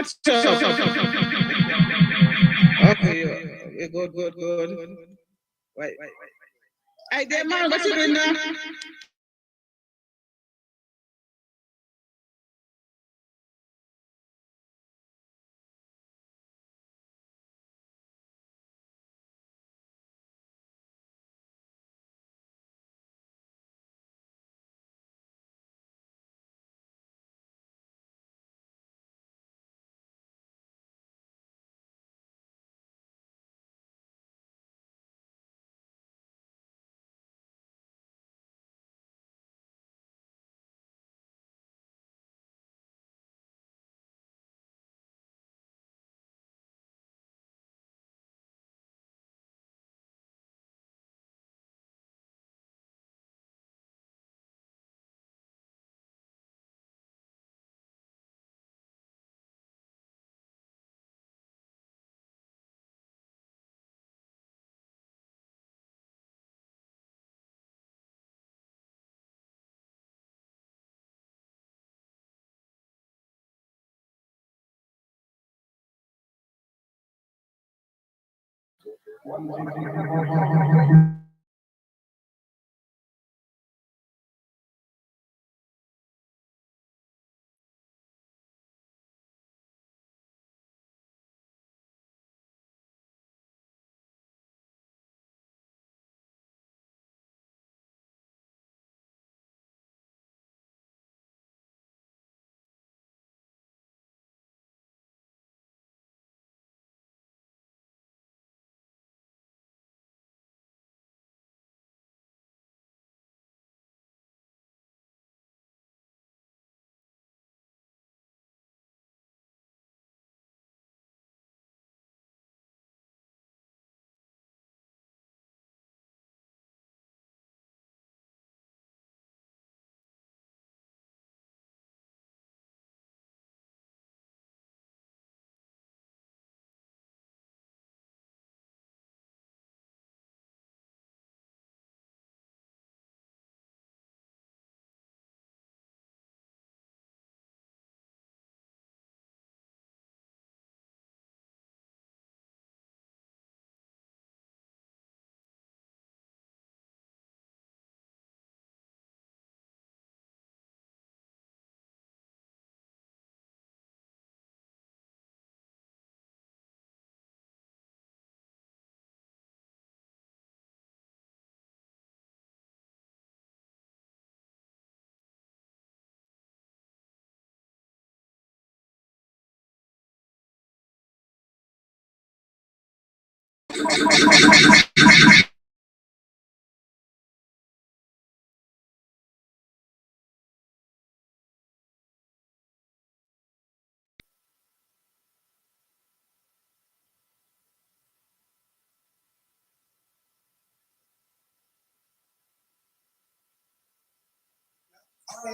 Okay, good, good, good. Wait. Hey, dear man, what you doing now?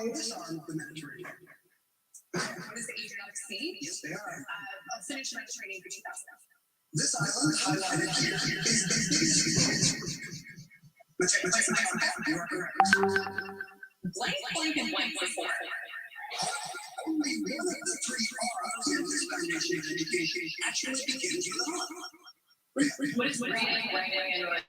These are implementary. What is the agent of C? Yes, they are. I'll finish my training for 2000. This island highlighted here is let's check my contact. You are correct. Blank, blank, and blank for 4. Only one of the 3 R's in this foundation of education actually begins with a R. What is reading, writing, and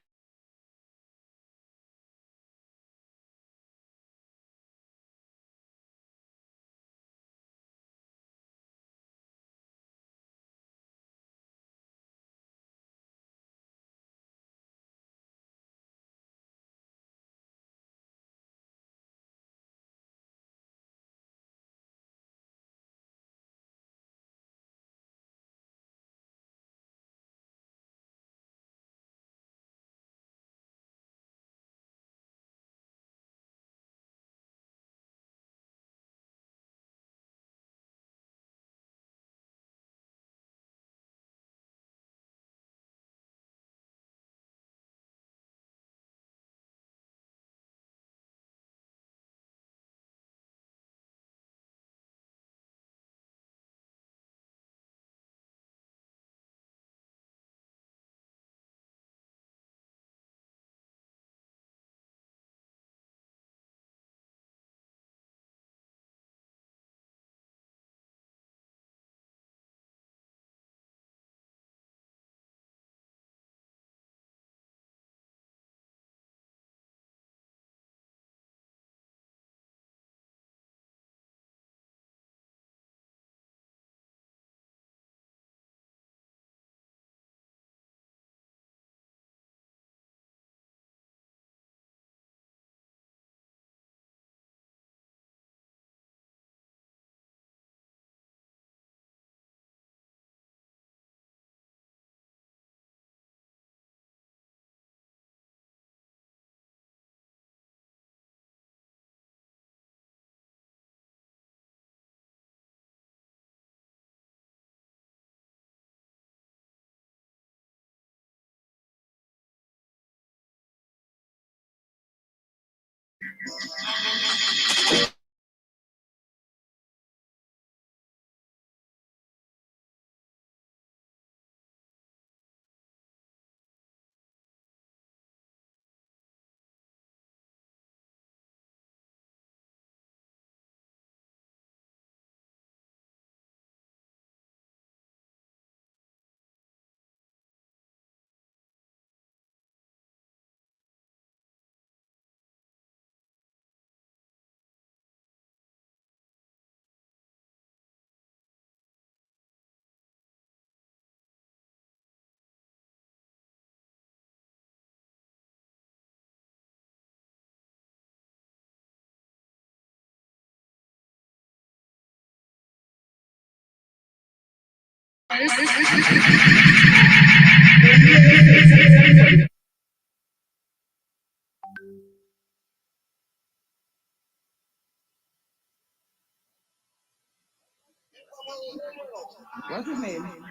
What's his name?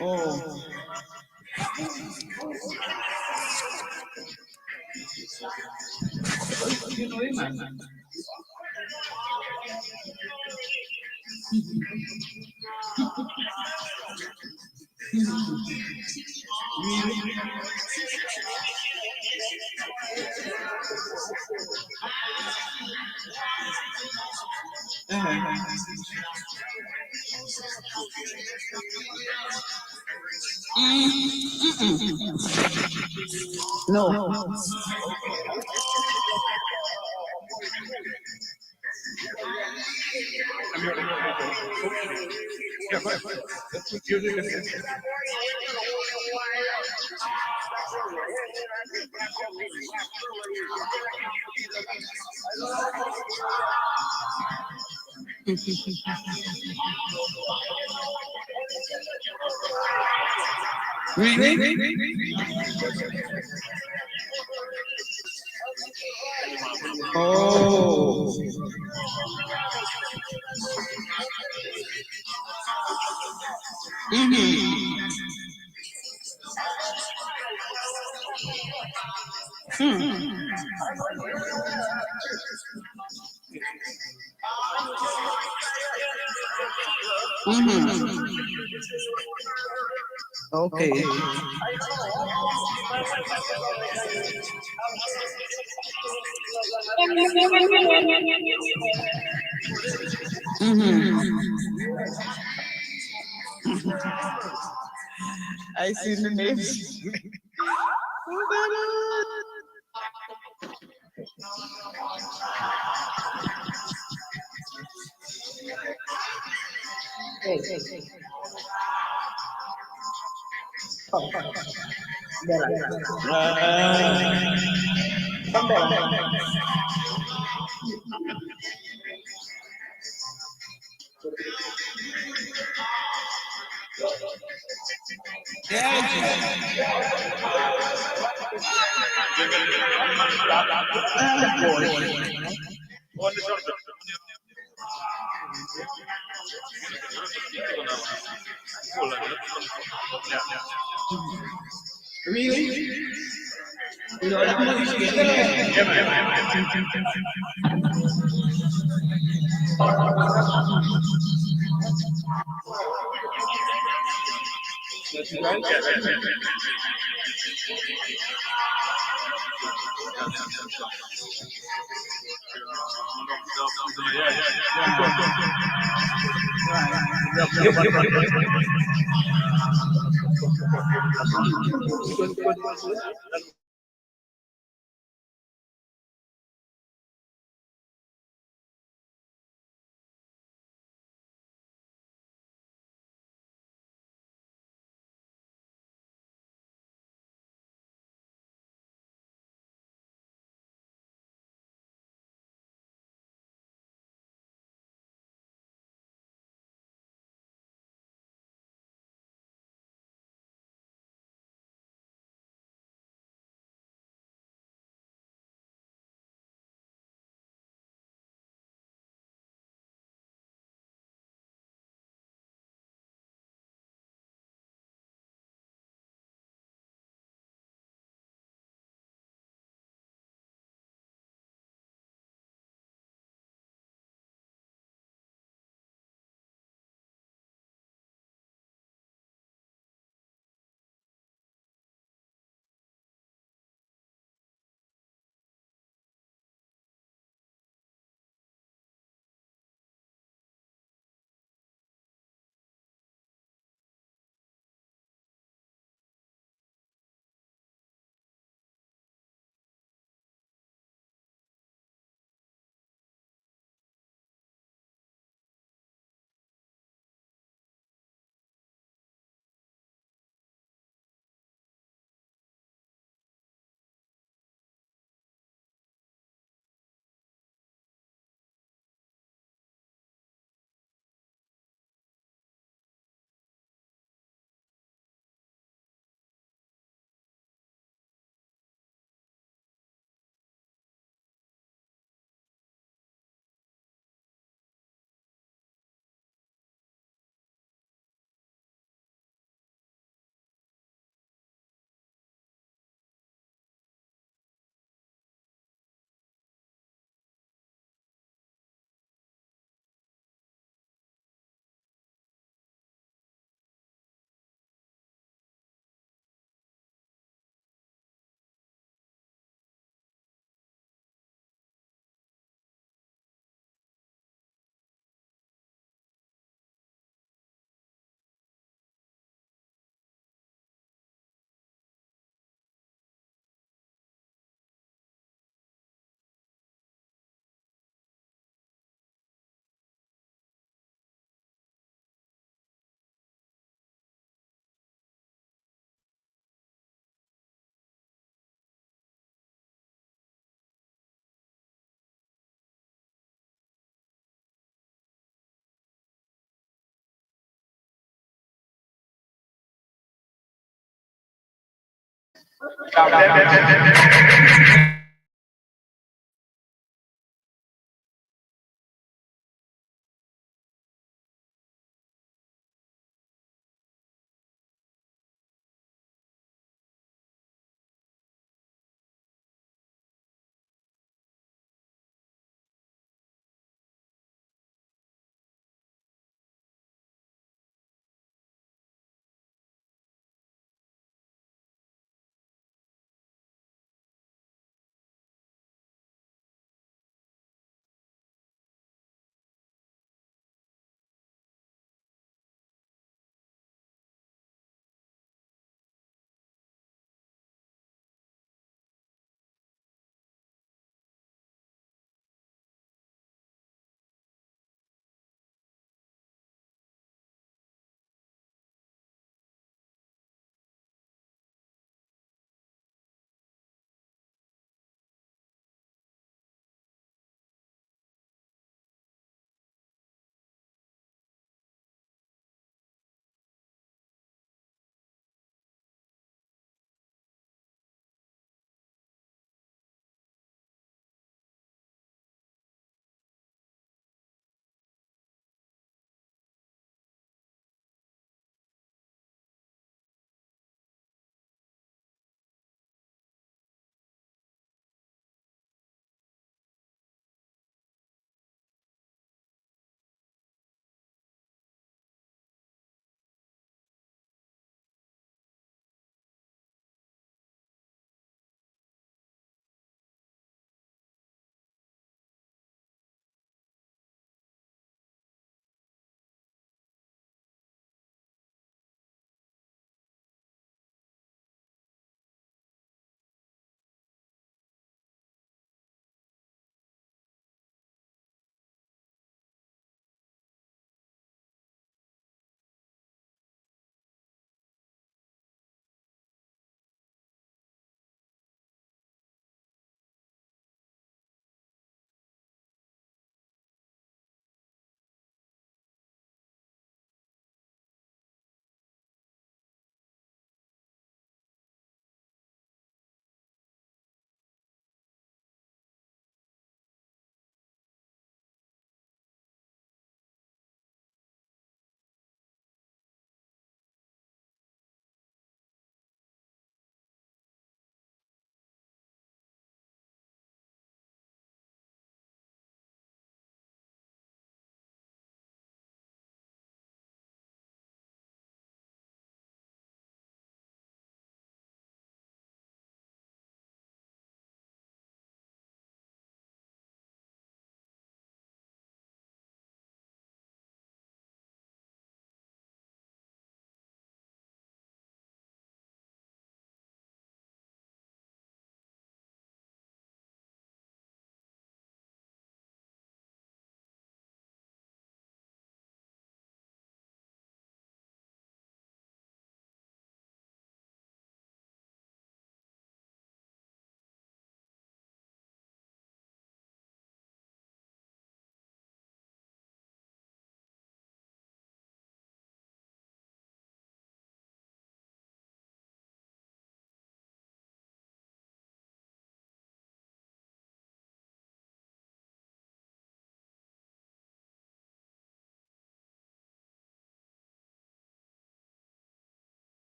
Oh. You know him, man. No. Really? Oh. Okay. I see the names. Really?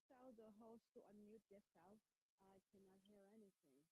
tell the host to unmute themselves? I cannot hear anything.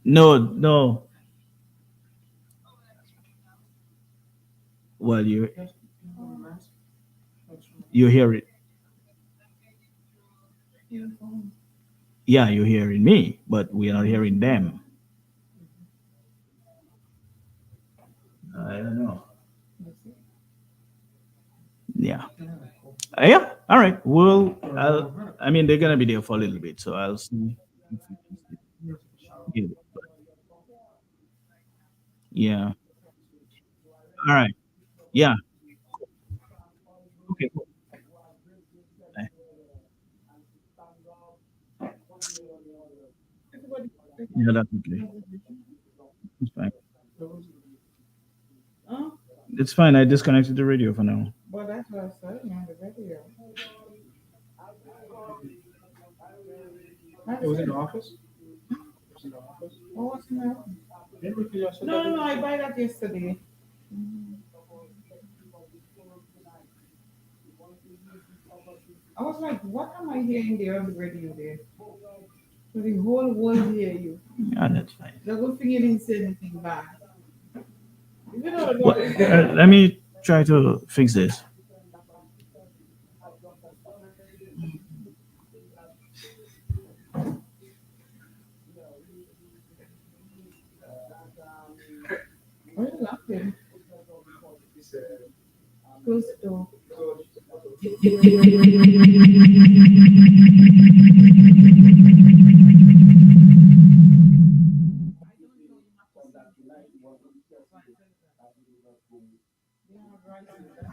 No, no. Well, you hear it. Yeah, you're hearing me, but we are not hearing them. I don't know. Yeah. Yeah. All right. Well, I mean, they're gonna be there for a little bit, so I'll see if we can still get it. But yeah. All right. Yeah. Okay. Cool. Uh, Yeah, that's okay. It's fine. Huh? It's fine. I disconnected the radio for now. But that's what I said on the video. That's It was in it. the office? It was in the office? What was in there? Yeah, because y'all said No, that no, no. it was- I buy that yesterday. I was like, what am I hearing there on the radio there? So the whole world hear you. Yeah, that's fine. The good thing you didn't say anything bad. You know What? about it. Let me try to fix this. Why are you laughing? He said, Close the door. They have rice in there.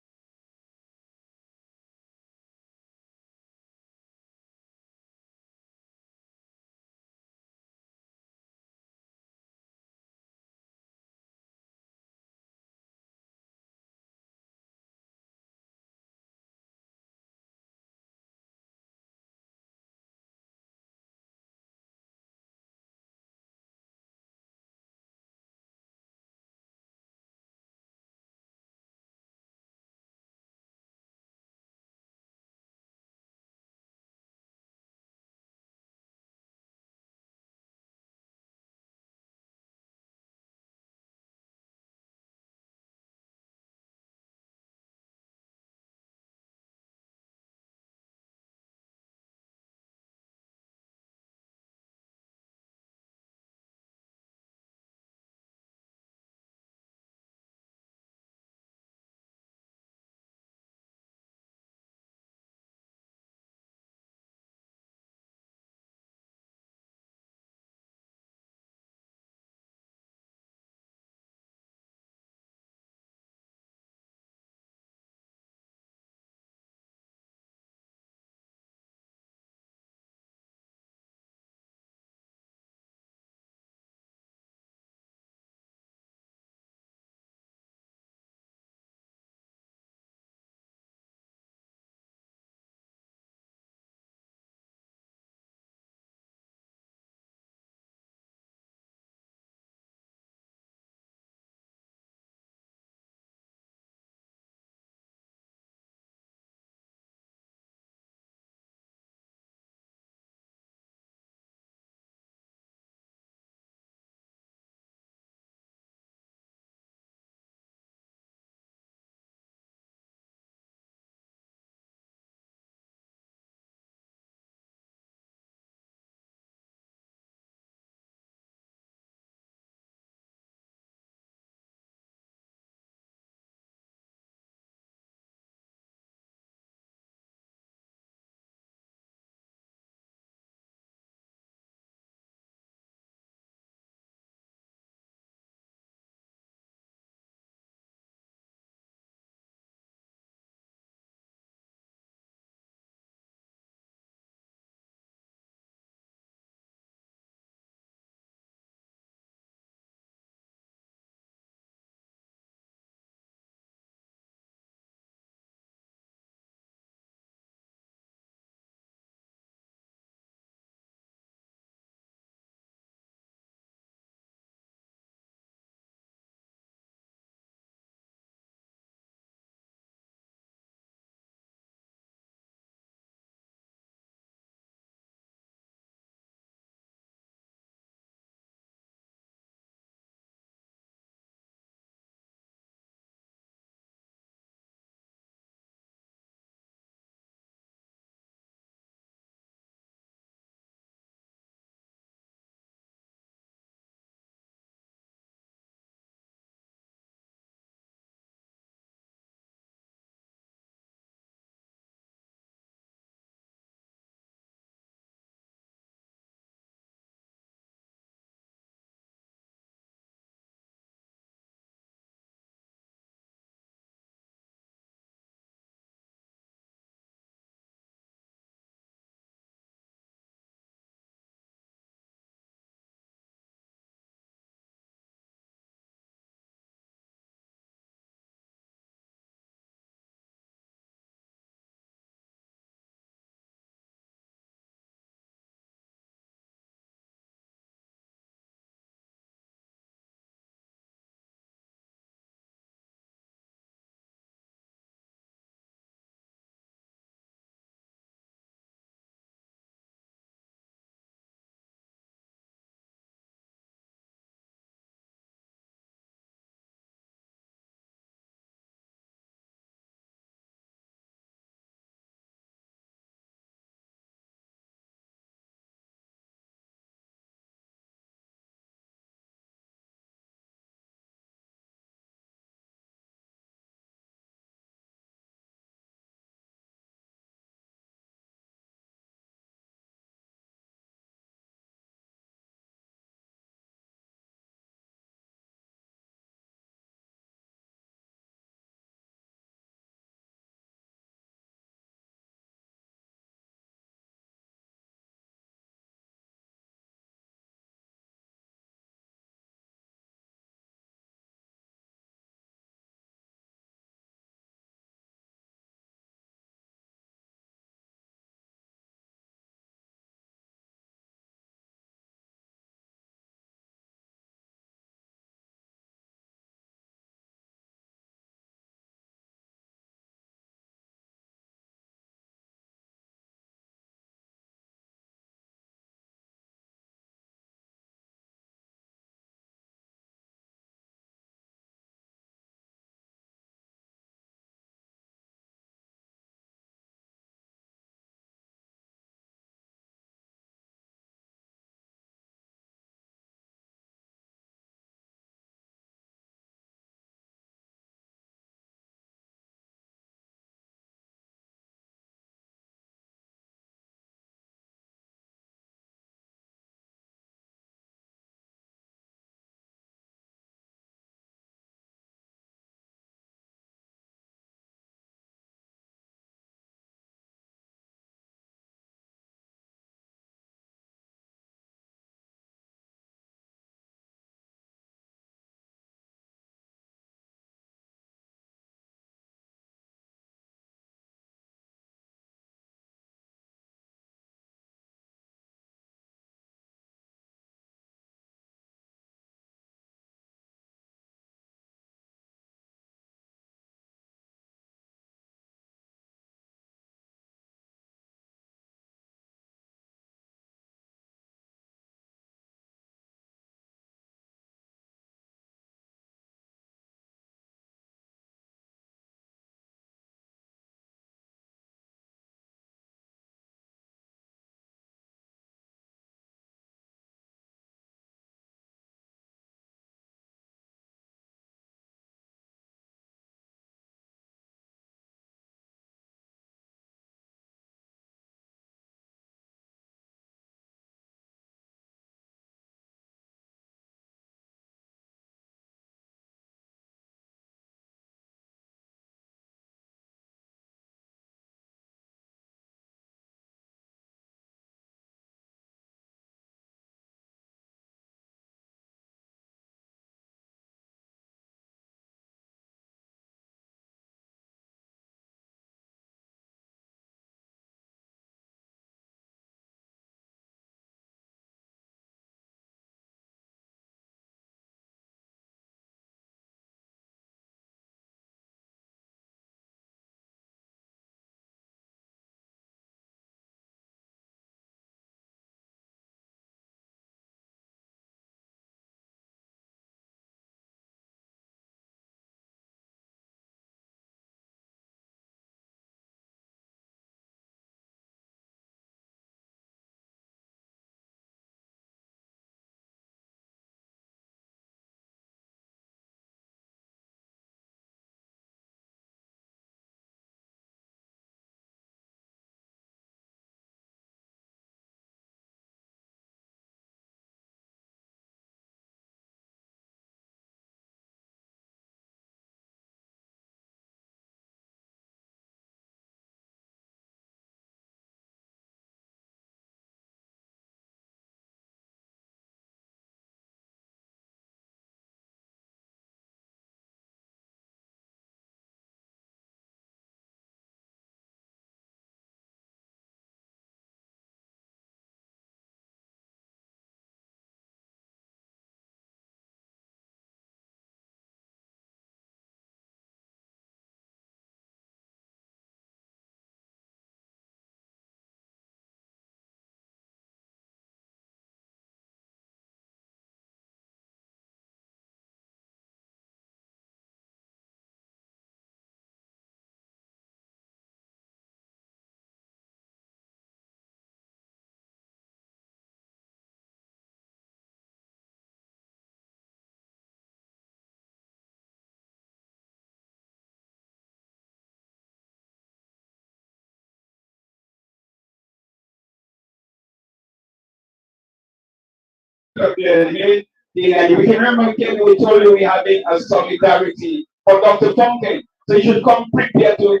And we can remember we told you we have a solidarity for Dr. Fontaine. So you should come prepared to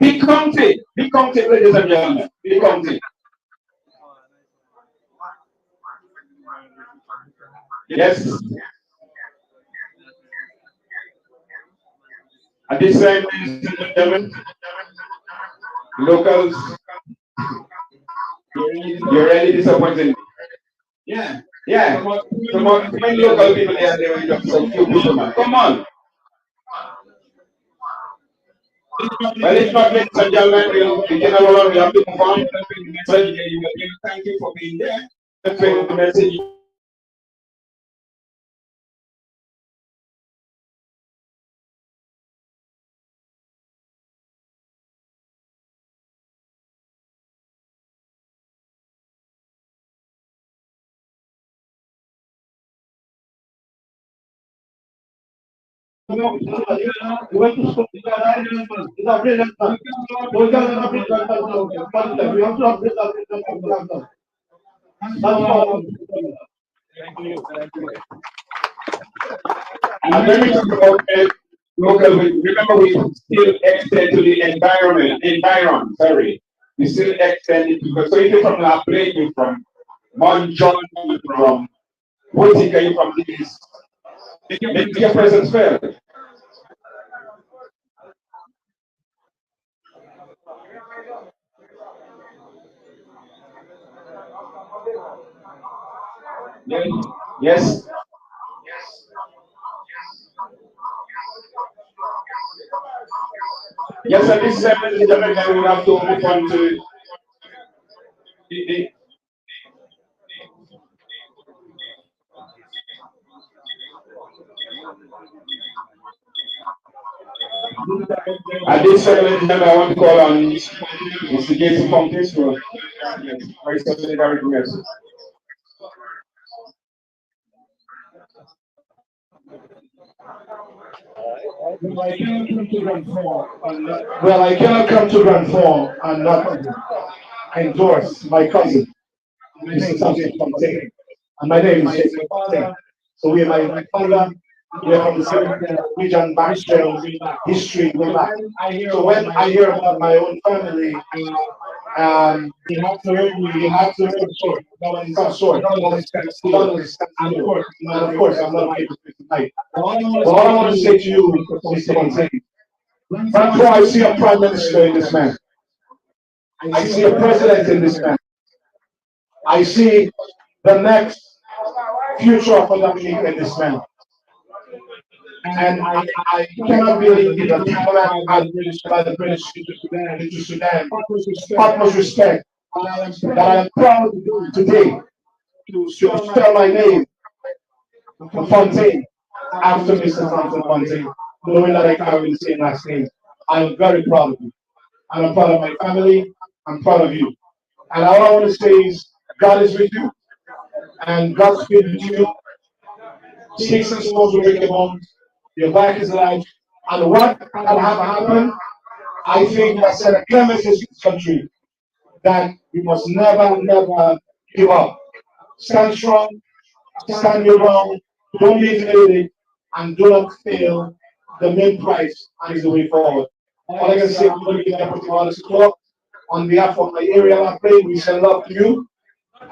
be comfy, ladies and gentlemen. Be comfy. Yes. At this time, ladies and gentlemen, locals, you're really disappointing. Yeah. Yeah. Come on, many local people there, they will just a few people, man. Come on. Well, it's not, ladies and gentlemen, we cannot alone, we have to move on. But thank you for being there. The message. We went to school together. It's a brilliant man. We got an brilliant man. We have to have brilliant man. That's all. And when we talk about local, remember we still extend to the environment, sorry. We still extend it because so if you're from La Plaine, you're from Mount John, you're from Wotika, you're from these. Make your presence felt. Yes. Yes, at this 7 we have to move on to the at this 7 I want to call on Mr. Jason Fontaine for very solidarity message. Well, I cannot come to Grand Four and not endorse my cousin, Mr. Thomson Fontaine. And my name is Jason Fontaine. So we are my father, we are from the same region, Maxwell, history, way back. So when I hear about my own family, you have to hurt short, some sort, and of course, I'm not able to tonight. But all I want to say to you, Mr. Fontaine, before I see a prime minister in this man, I see a president in this man. I see the next future of the league in this man. And I cannot believe that people are by the British into Sudan, utmost respect, that I am proud today to spell my name, Fontaine, after Mr. Thomson Fontaine, knowing that I carry the same last name. I am very proud of you. And I'm proud of my family. I'm proud of you. And all I want to say is, God is with you, and God's with you. Sticks and stones will break your bones. Your back is alive. And what can have happened, I think that sent a clear message to this country that we must never, never give up. Stand strong, stand your ground, don't be intimidated, and do not fail the main prize and is the way forward. All I can say, I'm going to give Deputy Water support. On behalf of my area, I pray we send love to you,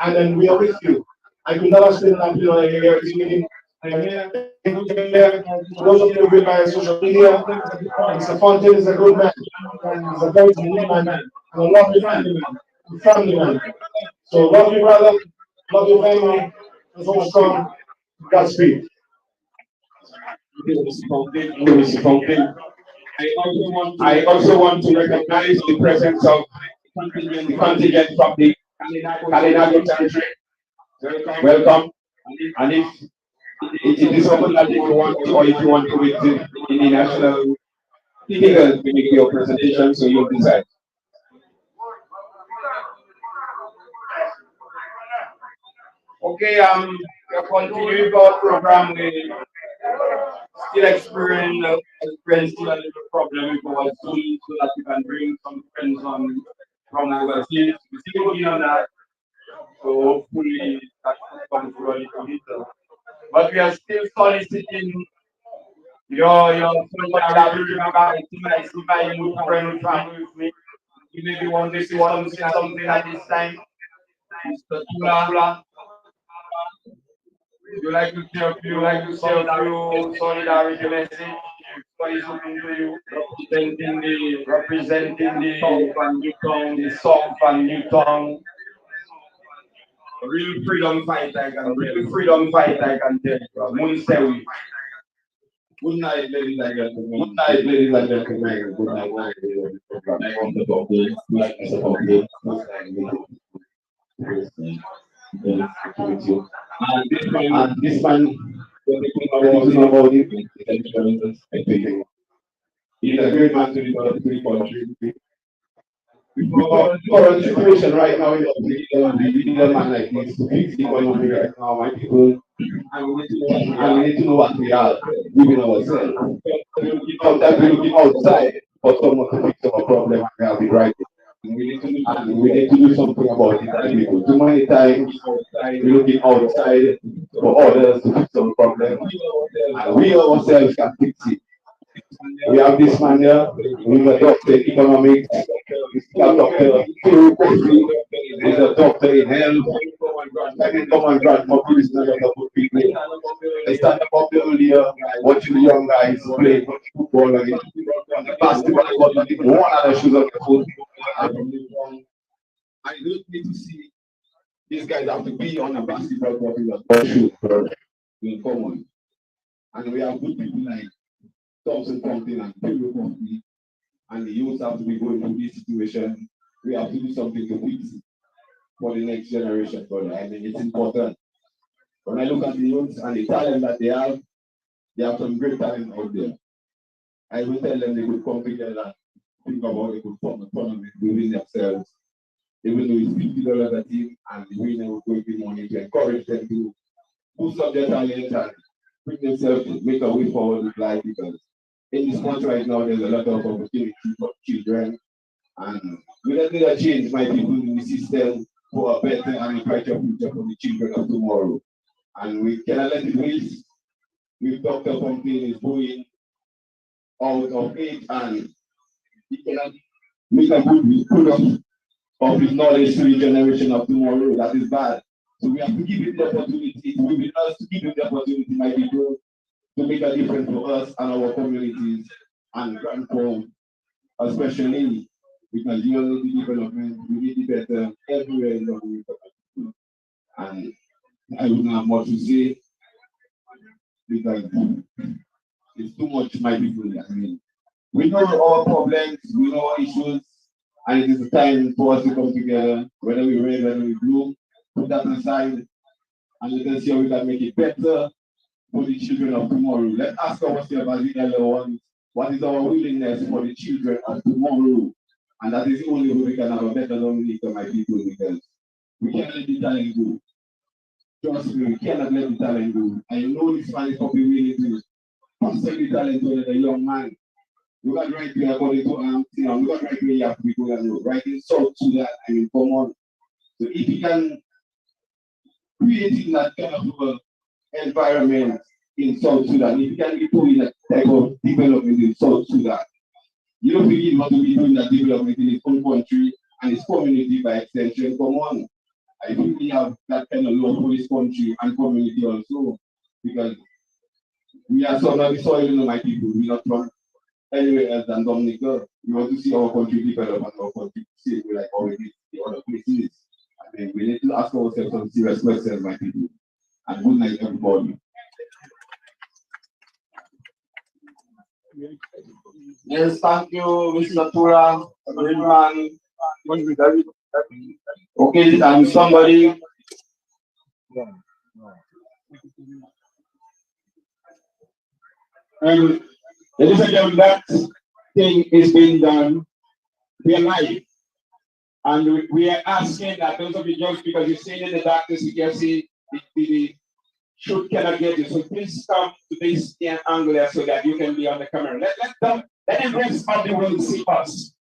and then we are with you. I could never spend that here this meeting. Those of you who read my social media, Mr. Fontaine is a good man. He's a very genuine man, and a lovely man, a family man. So love you, brother, love your family, hold strong, Godspeed. Mr. Fontaine. I also want to recognize the presence of the contingent from the Kalinago territory. Welcome. And if it is something that if you want to, or if you want to with the national figures, we make your presentation, so you'll decide. Okay, we continue with our program. We still experiencing a little problem with our Zoom so that we can bring some friends on from overseas. We still working on that. So hopefully that will come through a little bit. But we are still soliciting your solidarity. Remember, it's my new friend who travel with me. You maybe want to say something at this time. Mr. Tula, you like to say a few solidarity message. What is looking to you, representing the South and Newtown, real freedom fight I can tell you. Munsewi. Good night, ladies and gentlemen. Good night, ladies and gentlemen. Good night, on the top day, like Mr. Fontaine. And this man, when they think about it, he's a great man to the country. Current situation right now, we need a man like this to fix the economy right now, my people. And we need to know what we are within ourselves. Sometimes we looking outside for someone to fix our problem and we have it right. And we need to do something about it as people. Too many times we're looking outside for others to fix our problem. And we ourselves can fix it. We have this man here, who's a doctor in economics, he's a doctor in philosophy, he's a doctor in health. I can come and grant for business and for people. I stand up earlier watching the young guys play football and basketball, but not even one other shoes on the foot. I don't need to see these guys have to be on a basketball court with a shoes in common. And we have good people like Thomson Fontaine and people company, and the youth have to be going through this situation. We have to do something to fix it for the next generation, brother. I mean, it's important. When I look at the youth and the talent that they have some great talent out there. I will tell them they could come together, think about they could form a tournament within themselves. Even though it's $50 a team, and the winner will go give money to encourage them to boost up their talent and bring themselves to make a way forward with life, because in this country right now, there's a lot of opportunity for children. And we don't need a change, my people, in the system for a better and a brighter future for the children of tomorrow. And we cannot let it waste. With Dr. Fontaine is going out of age and he cannot make a good product of his knowledge to the generation of tomorrow. That is bad. So we have to give him the opportunity. It will be us to give him the opportunity, my people, to make a difference for us and our communities and grant form, especially because you need the development, we need the better everywhere in the world. And I would not have much to say because it's too much, my people. I mean, we know our problems, we know our issues, and it is a time for us to come together, whether we red, whether we blue, put that aside, and let us see how we can make it better for the children of tomorrow. Let's ask ourselves as the elder ones, what is our willingness for the children of tomorrow? And that is the only way we can have a better dominator, my people, because we can't let the talent go. Trust me, we cannot let the talent go. I know this man is probably willing to pass the talent to a young man. We got right here according to we got right here you have to be going and right in South Sudan, I mean, come on. So if you can create that kind of environment in South Sudan, if you can be doing that type of development in South Sudan, you don't really want to be doing that development in his own country and his community by extension. Come on. I think we have that kind of love for this country and community also, because we are some of the soil in my people. We're not from anywhere else than Dominica. We want to see our country develop and our country stay like how it is the other places. I mean, we need to ask ourselves some serious questions, my people. And good night, everybody. Yes, thank you, Mr. Tura, a great man. Okay, and somebody. And ladies and gentlemen, that thing is being done. We are live. And we are asking that those of you, just because you're sitting in the darkness, you can see the shoot cannot get you. So please come to this angle there so that you can be on the camera. Let the rest of the world see us.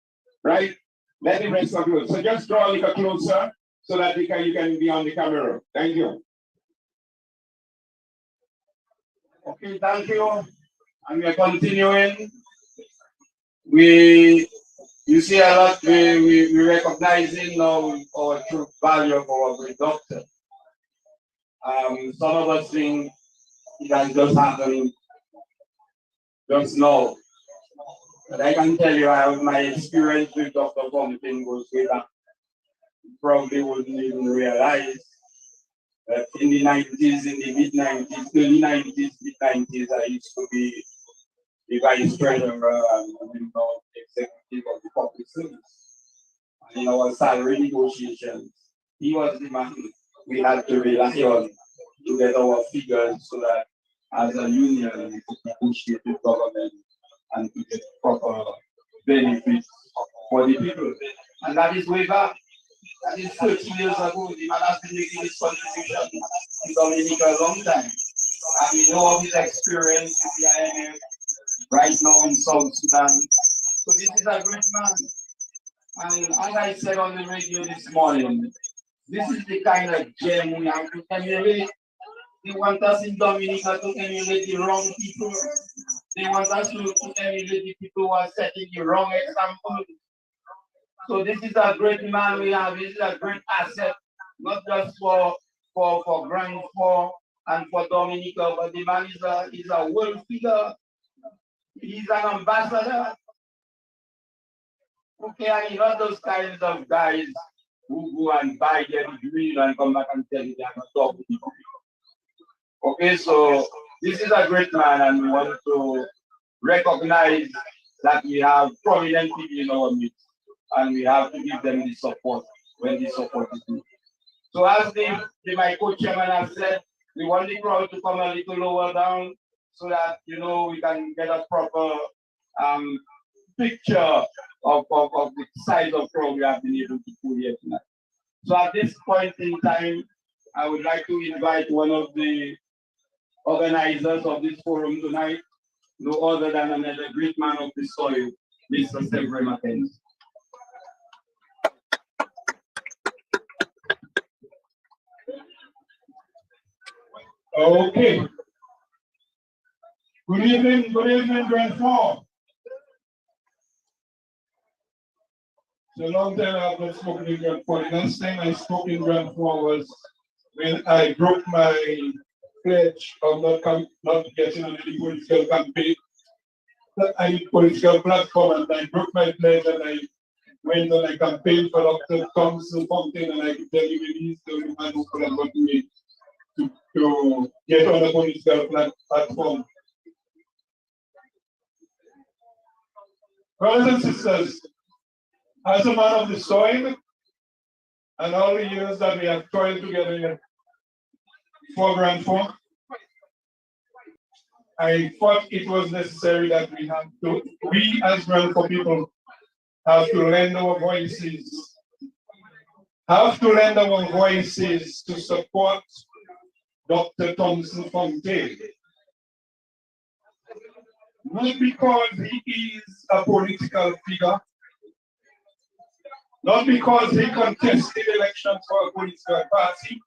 Right? Let the rest of the world. So just draw a little closer. so that you can be on the camera. Thank you. Okay, thank you. And we're continuing. You see a lot, we recognizing now our true value of our great doctor. Some of us think it has just happened just now. But I can tell you, my experience with Dr. Fontaine goes way back. You probably wouldn't even realize that in the 90s, in the mid 90s, early 90s, mid 90s, I used to be the vice treasurer and executive of the public service. And in our salary negotiations, he was the man we had to rely on to get our figures so that as a union we could negotiate with government and to get proper benefits for the people. And that is way back. That is 30 years ago. The man has been making this contribution to Dominica a long time. And we know of his experience with the IMF right now in South Sudan. So this is a great man. And as I said on the radio this morning, this is the kind of gem we have to emulate. They want us in Dominica to emulate the wrong people. They want us to emulate the people who are setting the wrong example. So this is a great man we have. This is a great asset, not just for Grand Four and for Dominica, but the man is a world figure. He's an ambassador. Okay, and not those kinds of guys who go and buy their degree and come back and tell you they are not talking to people. Okay, so this is a great man, and we want to recognize that we have prominent people in our midst, and we have to give them the support when the support is needed. So as my co-chairman has said, we want the crowd to come a little lower down so that we can get a proper picture of the size of crowd we have been able to put here tonight. So at this point in time, I would like to invite one of the organizers of this forum tonight, no other than another great man of the soil, Mr. Severin Mackenzie. Okay. Good evening, Grand Four. It's a long time I've not spoken in Grand Four. The last time I spoke in Grand Four was when I broke my pledge of not getting on any political campaign, political platform, and I broke my pledge and I went on a campaign for Dr. Thomson Fontaine, and I could tell you he's the only man who could have got me to get on a political platform. Brothers and sisters, as a man of the soil, and all the years that we have toiled together for Grand Four, I thought it was necessary that we as Grand Four people have to lend our voices, to support Dr. Thomson Fontaine. Not because he is a political figure, not because he contested elections for a political party,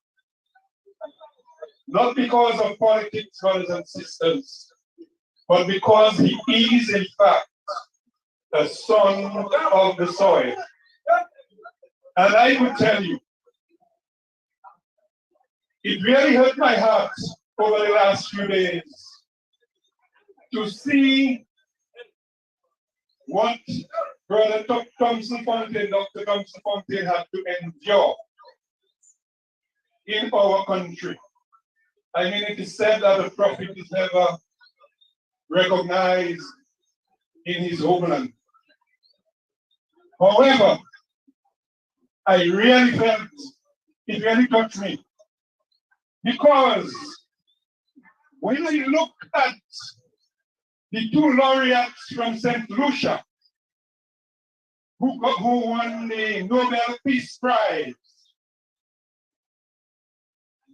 not because of politics, brothers and sisters, but because he is, in fact, a son of the soil. And I would tell you, it really hurt my heart over the last few days to see what Brother Thomson Fontaine, Dr. Thomson Fontaine had to endure in our country. I mean, it is said that a prophet is never recognized in his homeland. However, I really felt, it really touched me. Because when I look at the two laureates from St. Lucia who won the Nobel Peace Prize,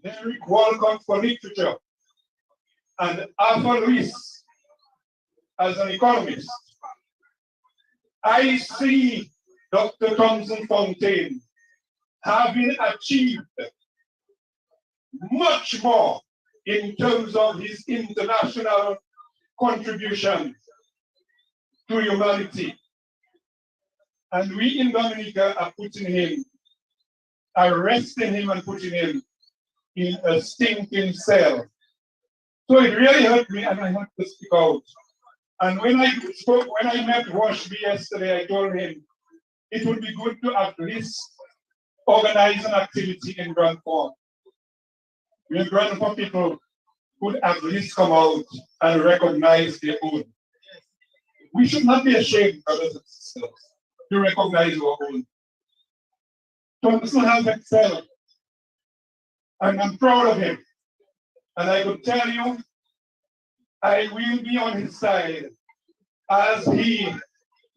Derek Walcott for literature and Alpha Luis as an economist, I see Dr. Thomson Fontaine having achieved much more in terms of his international contribution to humanity. And we in Dominica are arresting him and putting him in a stinking cell. So it really hurt me, and I had to speak out. And when I met Washby yesterday, I told him it would be good to at least organize an activity in Grand Fork. Where Grand Fork people could at least come out and recognize their own. We should not be ashamed, brothers and sisters, to recognize our own. Thomson has excelled, and I'm proud of him. And I could tell you, I will be on his side as he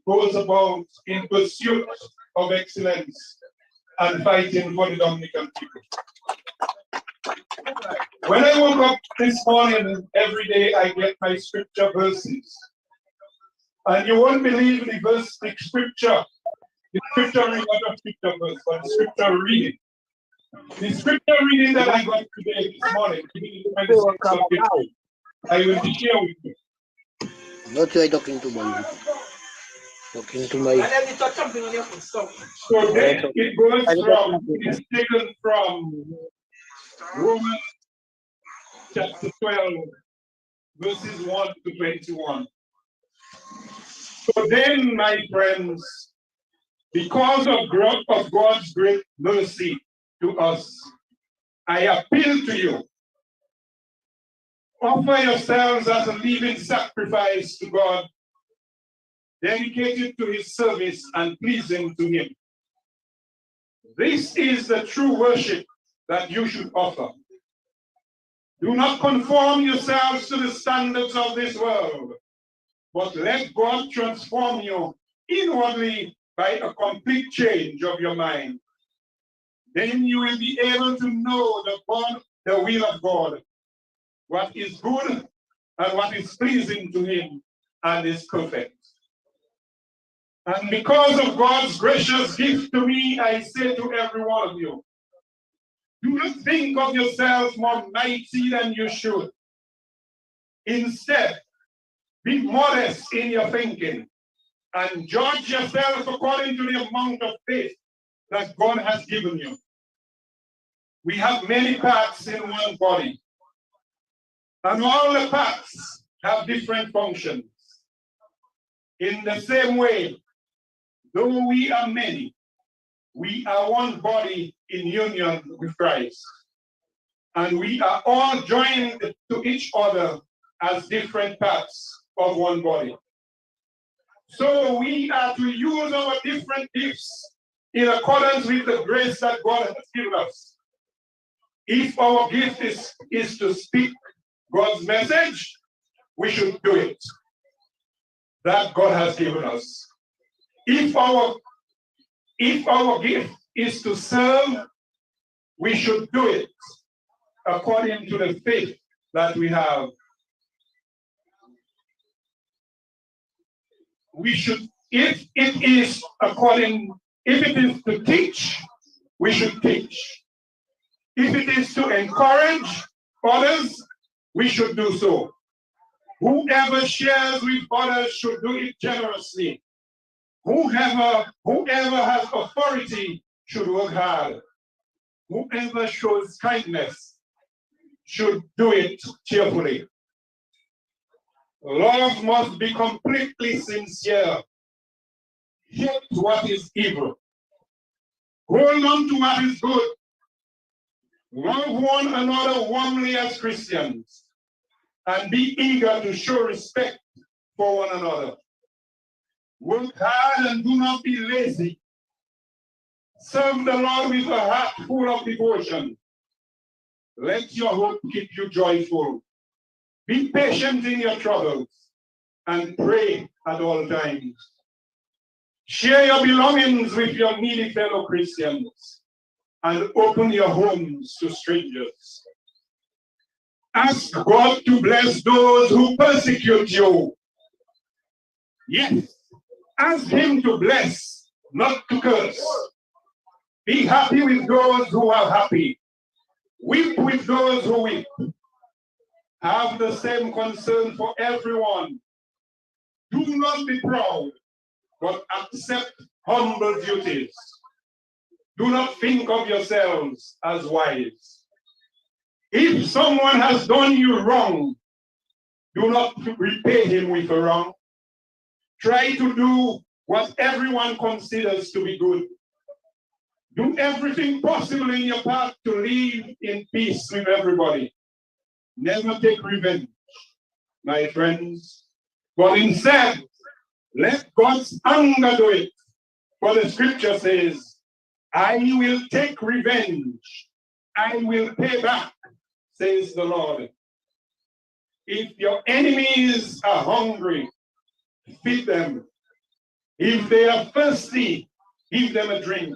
goes about in pursuit of excellence and fighting for the Dominican people. When I woke up this morning, every day I get my scripture verses. And you won't believe the scripture reading, not a scripture verse, but the scripture reading. The scripture reading that I got today, this morning, I will share with you. Not try talking to my. Talking to my. So then it is taken from Romans chapter 12, verses 1 to 21. So then, my friends, because of God's great mercy to us, I appeal to you. Offer yourselves as a living sacrifice to God, dedicated to his service and pleasing to him. This is the true worship that you should offer. Do not conform yourselves to the standards of this world, but let God transform you inwardly by a complete change of your mind. Then you will be able to know the will of God, what is good and what is pleasing to him and is perfect. And because of God's gracious gift to me, I say to every one of you, do not think of yourselves more mighty than you should. Instead, be modest in your thinking and judge yourself according to the amount of faith that God has given you. We have many parts in one body, and all the parts have different functions. In the same way, though we are many, we are one body in union with Christ, and we are all joined to each other as different parts of one body. So we are to use our different gifts in accordance with the grace that God has given us. If our gift is to speak God's message, we should do it. That God has given us. If our gift is to serve, we should do it according to the faith that we have. We should, if it is to teach, we should teach. If it is to encourage others, we should do so. Whoever shares with others should do it generously. Whoever has authority should work hard. Whoever shows kindness should do it cheerfully. Love must be completely sincere. Hate what is evil. Hold on to what is good. Love one another warmly as Christians, and be eager to show respect for one another. Work hard and do not be lazy. Serve the Lord with a heart full of devotion. Let your hope keep you joyful. Be patient in your troubles and pray at all times. Share your belongings with your needy fellow Christians and open your homes to strangers. Ask God to bless those who persecute you. Yes, ask him to bless, not to curse. Be happy with those who are happy. Weep with those who weep. Have the same concern for everyone. Do not be proud, but accept humble duties. Do not think of yourselves as wise. If someone has done you wrong, do not repay him with a wrong. Try to do what everyone considers to be good. Do everything possible in your path to live in peace with everybody. Never take revenge, my friends, but instead, let God's anger do it. For the scripture says, I will take revenge. I will pay back, says the Lord. If your enemies are hungry, feed them. If they are thirsty, give them a drink.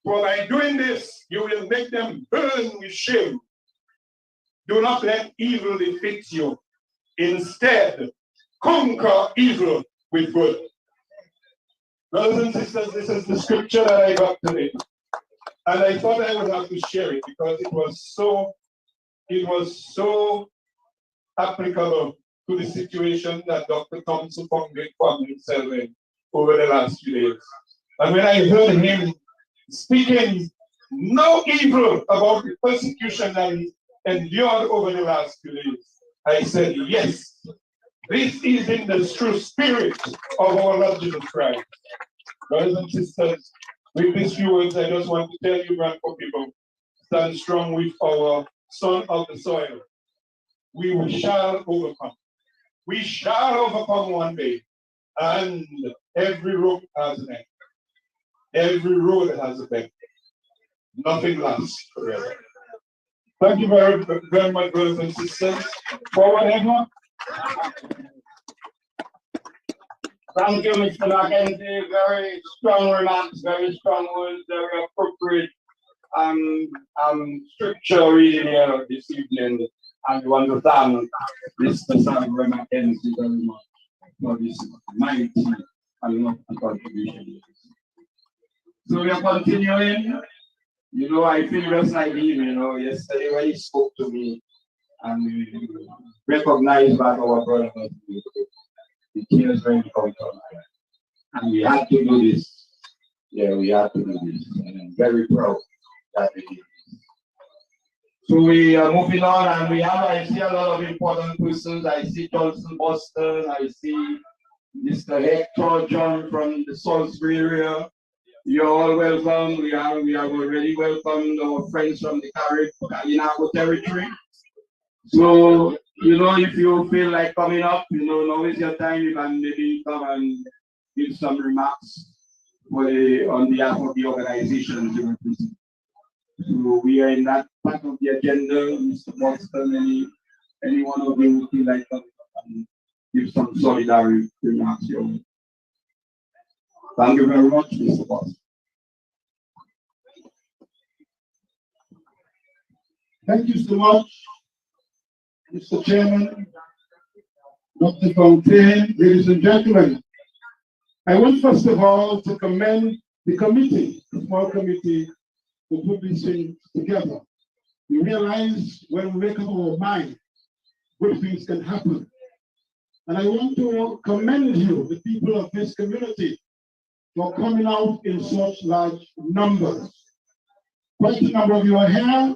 For by doing this, you will make them burn with shame. Do not let evil defeat you. Instead, conquer evil with good. Brothers and sisters, this is the scripture that I got today. And I thought I would have to share it because it was so applicable to the situation that Dr. Thomson Fontaine found himself in over the last few days. And when I heard him speaking no evil about the persecution that he endured over the last few days, I said, yes, this is in the true spirit of our Lord Jesus Christ. Brothers and sisters, with these few words, I just want to tell you, Bradford people, stand strong with our son of the soil. We shall overcome. We shall overcome one day. And every road has an end. Every road has a bend. Nothing lasts forever. Thank you very, very much, brothers and sisters. Forward, everyone. Thank you, Mr. Mackenzie. Very strong remarks, very strong words, very appropriate scripture reading here this evening. And we want to thank Mr. Samuel Mackenzie very much for this mighty and lofty contribution. So we are continuing. You know, I feel just like him, yesterday when he spoke to me and we recognized that our brother was the tears going to come from. And we had to do this. Yeah, we had to do this. And I'm very proud that we did this. So we are moving on, and I see a lot of important persons. I see Johnson Boston, I see Mr. Hector John from the Salisbury area. You're all welcome. We have already welcomed our friends from the Caribbean territory. So, if you feel like coming up, now is your time. You can maybe come and give some remarks on behalf of the organizations you represent. So we are in that part of the agenda. Mr. Boston, any one of you would feel like coming up and give some solidarity remarks here. Thank you very much, Mr. Boston. Thank you so much, Mr. Chairman, Dr. Fontaine, ladies and gentlemen. I want first of all to commend the committee, the small committee, to put these things together. We realize when we make up our mind, good things can happen. And I want to commend you, the people of this community, for coming out in such large numbers. Quite a number of you are here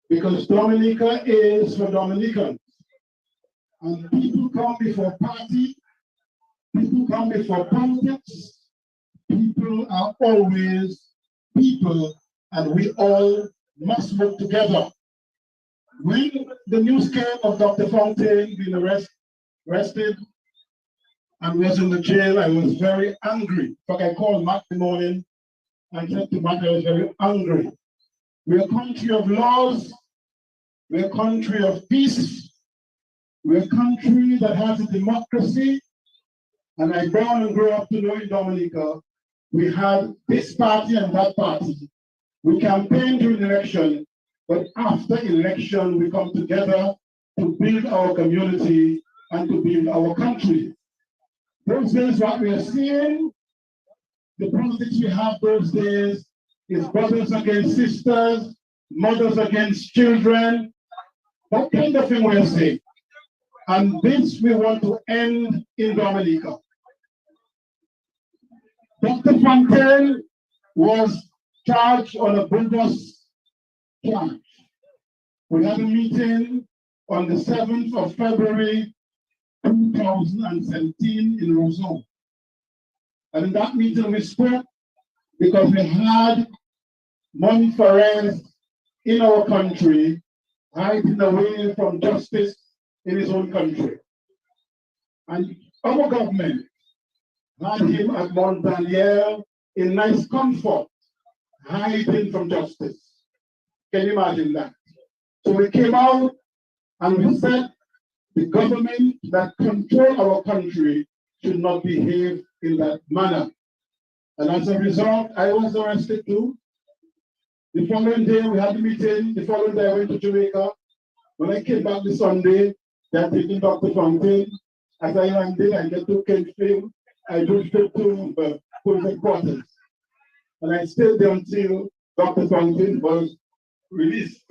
because Dominica is for Dominicans. And people come before party, people come before politics, people are always people, and we all must work together. When the news came of Dr. Fontaine being arrested and was in the jail, I was very angry. In fact, I called Matt in the morning and said to Matt I was very angry. We're a country of laws. We're a country of peace. We're a country that has a democracy. And I born and grew up to know in Dominica, we had this party and that party. We campaign during election, but after election, we come together to build our community and to build our country. Those days, what we are seeing, the politics we have those days It's brothers against sisters, mothers against children. That kind of thing we're saying. And this we want to end in Dominica. Dr. Fontaine was charged on a bogus charge. We had a meeting on the 7th of February 2017 in Roseau. And in that meeting we spoke because we had money for us in our country hiding away from justice in his own country. And our government had him at Mount Daniel in nice comfort, hiding from justice. Can you imagine that? So we came out and we said the government that control our country should not behave in that manner. And as a result, I was arrested too. The following day we had a meeting. The following day I went to Jamaica. When I came back this Sunday, they had taken Dr. Fontaine. As I landed, I get to Kentfield. I drove straight to police headquarters. And I stayed there until Dr. Fontaine was released.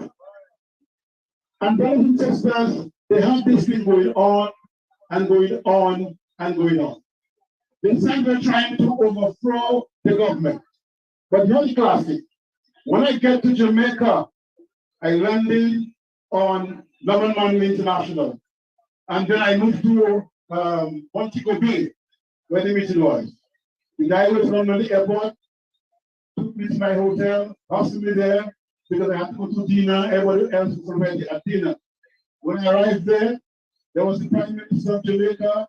And brothers and sisters, they had this thing going on and going on and going on. They said they're trying to overthrow the government. But here's the classic. When I get to Jamaica, I landed on Norman Manley International. And then I moved to Montego Bay, where the meeting was. The guy was from the airport, took me to my hotel, hosted me there, because I had to go to dinner. Everybody else was already at dinner. When I arrived there was the Prime Minister of Jamaica,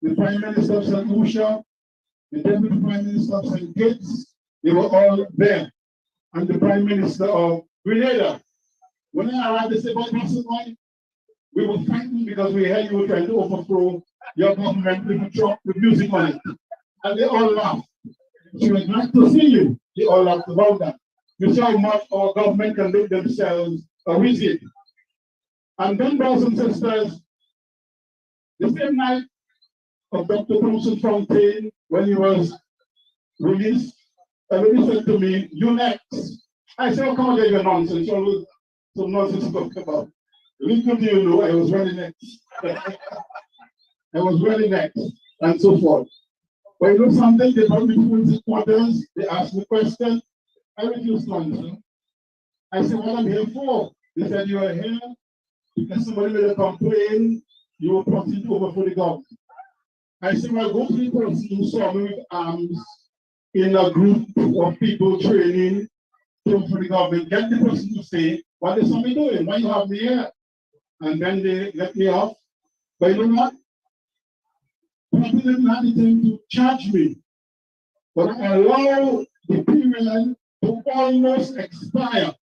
the Prime Minister of St. Lucia, the Deputy Prime Minister of St. Kitts. They were all there. And the Prime Minister of Grenada. When I arrived, they said, "But why? We were frightened because we heard you were trying to overthrow your government with a truck with music on it." And they all laughed. She was glad to see you. They all laughed about that. You see how much our government can make themselves a wizard. And then, brothers and sisters, the same night of Dr. Thomson Fontaine, when he was released, a lady said to me, "You next." I said, "Oh, come on, there's your nonsense." Always some nonsense to talk about. Little do you know, I was really next. I was really next, and so forth. But you know something, they brought me to police headquarters, they asked me a question, I refused to answer. I said, "What I'm here for?" They said, "You are here because somebody made a complaint, you were plotting to overthrow the government." I said, "Well, go to the person who saw me with arms in a group of people training to overthrow the government. Get the person to say, what is somebody doing? Why you have me here?" And then they let me off. But you know what? People didn't have anything to charge me. But I allowed the period to almost expire.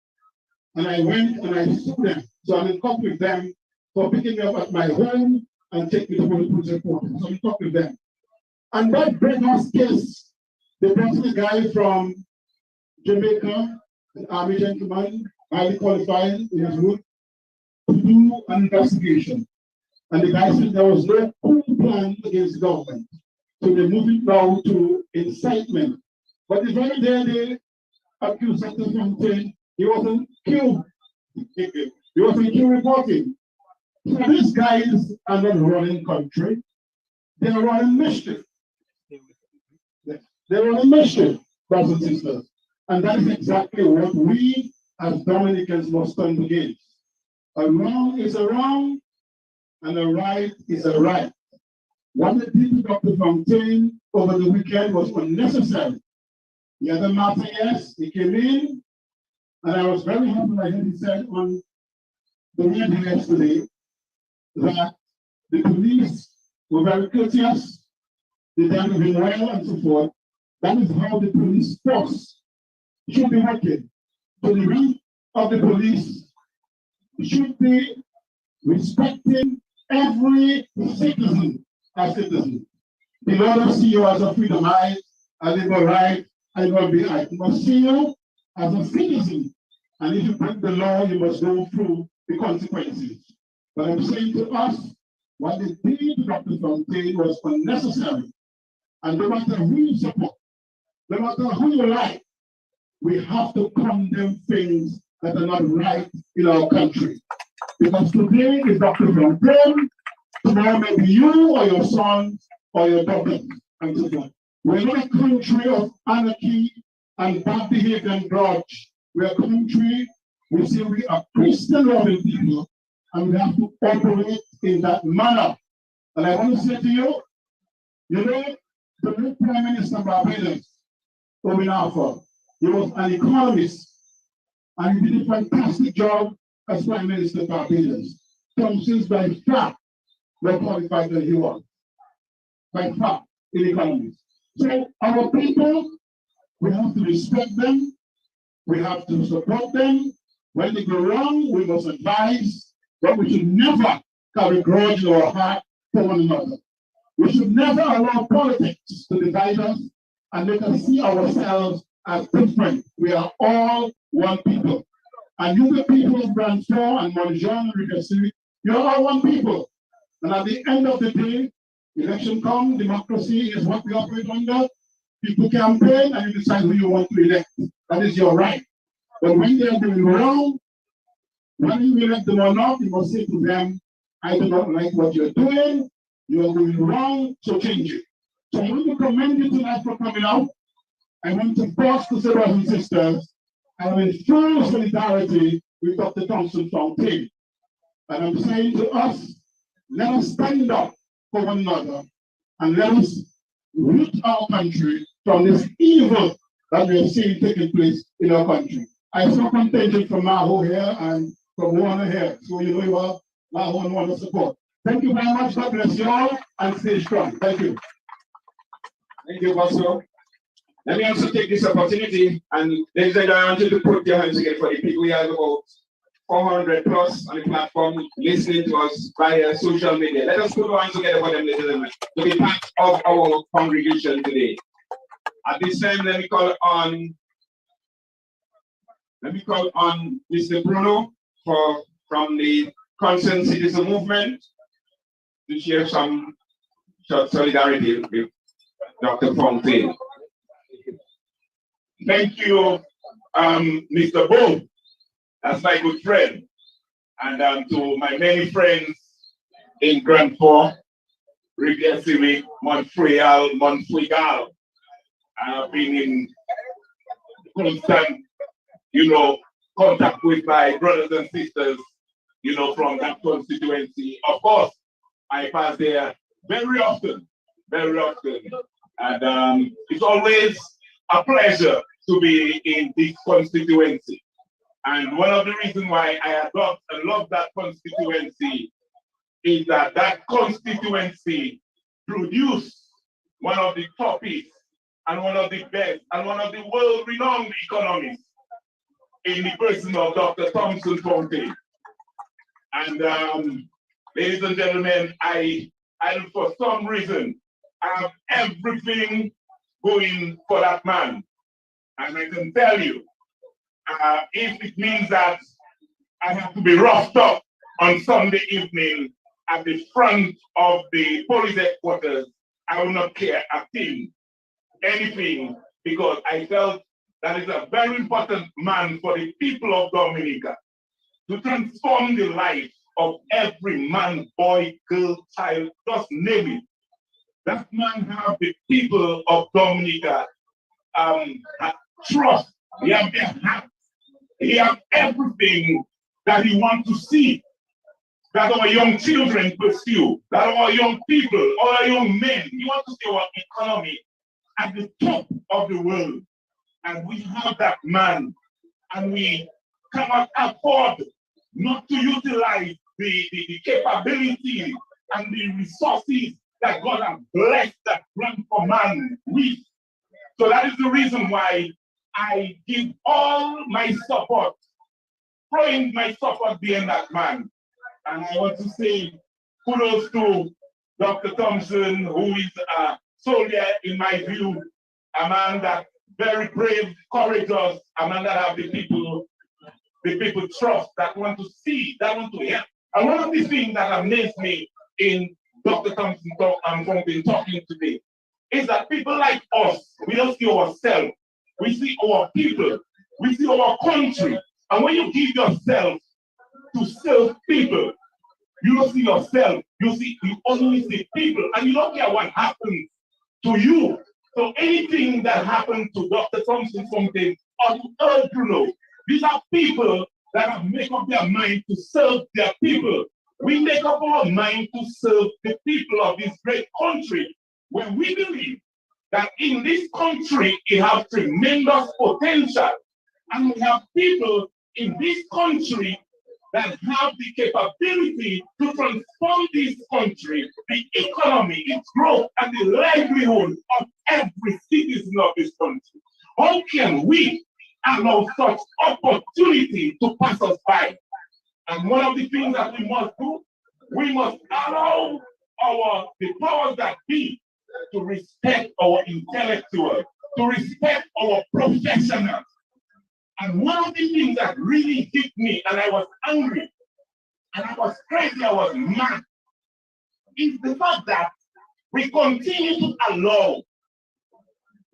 And I went and I sued them. So I'm in court with them for picking me up at my home and taking me to the police headquarters. So I'm in court with them. And that Bregos case, they brought a guy from Jamaica, an army gentleman, highly qualified in his route, to do an investigation. And the guy said there was no coup plan against the government. So they moved it now to incitement. But the very day they accused Dr. Fontaine, he wasn't killed. He wasn't killed reporting. So these guys are not running country. They are running mischief. They're running mischief, brothers and sisters. And that is exactly what we as Dominicans must stand against. A wrong is a wrong, and a right is a right. What they did to Dr. Fontaine over the weekend was unnecessary. The other matter, yes, he came in, and I was very happy I heard he said on the radio yesterday that the police were very courteous, they dealt with him well, and so forth. That is how the police force should be working. So the rank of the police should be respecting every citizen as citizen. The Lord will see you as a freedom right, a liberal right, and will be right. He must see you as a citizen. And if you break the law, you must go through the consequences. But I'm saying to us, what they did to Dr. Fontaine was unnecessary. And no matter who you support, no matter who you like, we have to condemn things that are not right in our country. Because today is Dr. Fontaine, tomorrow may be you or your sons or your daughters and so on. We're not a country of anarchy and bad behavior and grudge. We're a country, we say we are Christian loving people, and we have to operate in that manner. And I want to say to you, you know, the new Prime Minister of Barbados, Ominafa, he was an economist, and he did a fantastic job as Prime Minister of Barbados. Thomson's by far more qualified than he was, by far, in economics. So our people, we have to respect them, we have to support them. When they go wrong, we must advise, but we should never carry grudge in our heart for one another. We should never allow politics to divide us and make us see ourselves as different. We are all one people. And you, the people of Brantford and Montjean and Ricasiri, you're all one people. And at the end of the day, election comes, democracy is what we operate under. People campaign and you decide who you want to elect. That is your right. But when they are doing wrong, whether you elect them or not, you must say to them, I do not like what you're doing. You are doing wrong, so change it. So I want to commend you tonight for coming out. I want to pause to say, brothers and sisters, I am in full solidarity with Dr. Thomson Fontaine. And I'm saying to us, let us stand up for one another and let us root our country from this evil that we are seeing taking place in our country. I saw contingent from Maho here and from Warner here. So you know you have Maho and Warner support. Thank you very much. God bless you all and stay strong. Thank you. Thank you, Pastor. Let me also take this opportunity and ladies and gentlemen, I want you to put your hands together for the people. We have about 400 plus on the platform listening to us via social media. Let us put our hands together for them, ladies and gentlemen, to be part of our congregation today. At this time, let me call on Mr. Bruno from the Concerned Citizen Movement to share some short solidarity with Dr. Fontaine. Thank you, Mr. Boone. That's my good friend. And to my many friends in Grand Port, Rivière Civic, Montreal, Montreal. I've been in constant, contact with my brothers and sisters, from that constituency. Of course, I pass there very often. And it's always a pleasure to be in this constituency. And one of the reasons why I adopt and love that constituency is that that constituency produced one of the toppest and one of the best and one of the world-renowned economists in the person of Dr. Thomson Fontaine. And ladies and gentlemen, I for some reason have everything going for that man. And I can tell you, if it means that I have to be roughed up on Sunday evening at the front of the police headquarters, I will not care a thing, anything, because I felt that is a very important man for the people of Dominica to transform the life of every man, boy, girl, child, just name it. That man have the people of Dominica trust. He have their heart. He have everything that he wants to see, that our young children pursue, that our young people, our young men, he wants to see our economy at the top of the world. And we have that man, and we cannot afford not to utilize the capability and the resources that God has blessed that grant for man with. So that is the reason why I give all my support, throwing my support behind that man. And I want to say kudos to Dr. Thomson, who is a soldier in my view, a man that very brave, courageous, a man that have the people trust, that want to see, that want to hear. And one of the things that amazed me in Dr. Thomson Fontaine talking today is that people like us, we don't see ourselves, we see our people, we see our country. And when you give yourself to serve people, you don't see yourself, you only see people, and you don't care what happens to you. So anything that happened to Dr. Thomson Fontaine or to Earl Bruno, these are people that have made up their mind to serve their people. We make up our mind to serve the people of this great country, where we believe that in this country it has tremendous potential. And we have people in this country that have the capability to transform this country, the economy, its growth, and the livelihood of every citizen of this country. How can we allow such opportunity to pass us by? And one of the things that we must do, we must allow the powers that be to respect our intellectuals, to respect our professionals. And one of the things that really hit me, and I was angry, and I was crazy, I was mad, is the fact that we continue to allow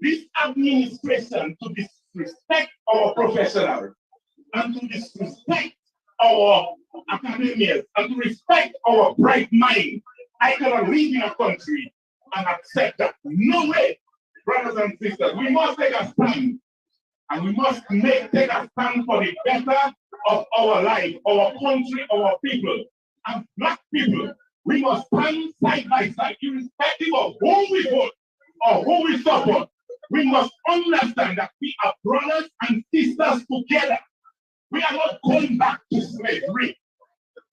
this administration to disrespect our professionals and to disrespect our academics and to respect our bright mind. I cannot live in a country and accept that. No way, brothers and sisters. We must take a stand. And we must take a stand for the better of our life, our country, our people. And black people, we must stand side by side, irrespective of who we vote or who we support. We must understand that we are brothers and sisters together. We are not going back to slavery.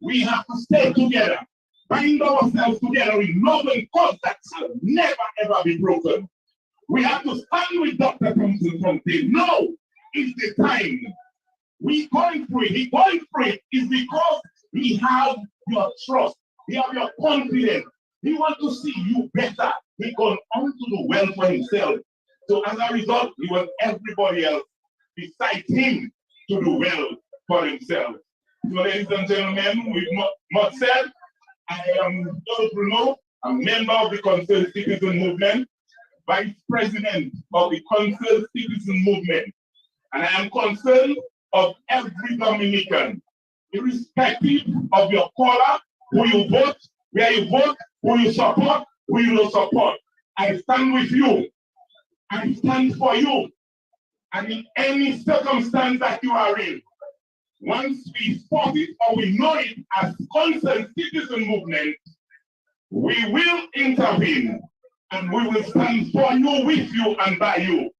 We have to stay together, bind ourselves together in love and cause that shall never ever be broken. We have to stand with Dr. Thomson Fontaine. No, it's the time. We going through it. He going through it is because he has your trust. He has your confidence. He wants to see you better. He gone on to do well for himself. So as a result, he wants everybody else besides him to do well for himself. So ladies and gentlemen, with much said, I am Earl Bruno, a member of the Concerned Citizen Movement, Vice President of the Concerned Citizen Movement, and I am concerned of every Dominican, irrespective of your color, who you vote, where you vote, who you support, who you don't support. I stand with you. I stand for you. And in any circumstance that you are in, once we spot it or we know it as Concerned Citizen Movement, we will intervene. And we will stand for you, with you, and by you.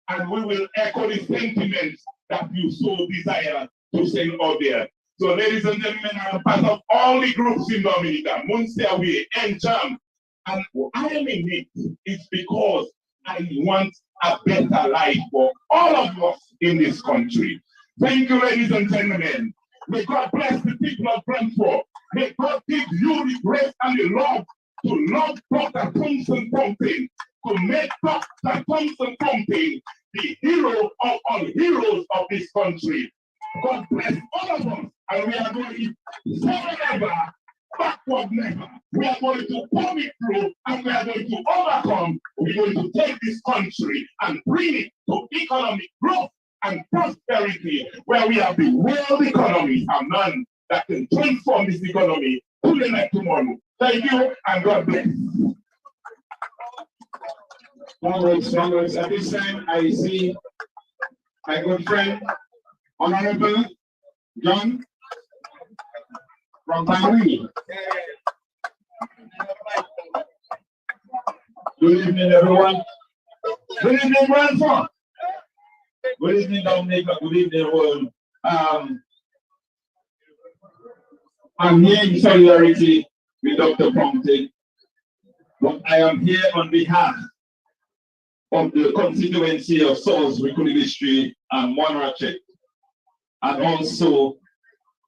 And we will echo the sentiments that you so desire to send out there. So, ladies and gentlemen, I am part of all the groups in Dominica, Munsterway, and Jam. And I am in it. It's because I want a better life for all of us in this country. Thank you, ladies and gentlemen. May God bless the people of Brentford. May God give you the grace and the love to love Dr. Thomson Fontaine, to make Dr. Thomson Fontaine the hero of all heroes of this country. God bless all of us, and we are going forever, backward never. We are going to pull it through, and we are going to overcome. We're going to take this country and bring it to economic growth and prosperity, where we have the world economy, a man that can transform this economy to the next tomorrow. Thank you, and God bless. Congrats. At this time, I see my good friend, Honorable John from Paris. Good evening, everyone. Good evening, Brentford. Good evening, Dominica. Good evening, world. I'm here in solidarity with Dr. Fontaine, but I am here on behalf of the constituency of Salisbury, Kunibi and Monarchet, and also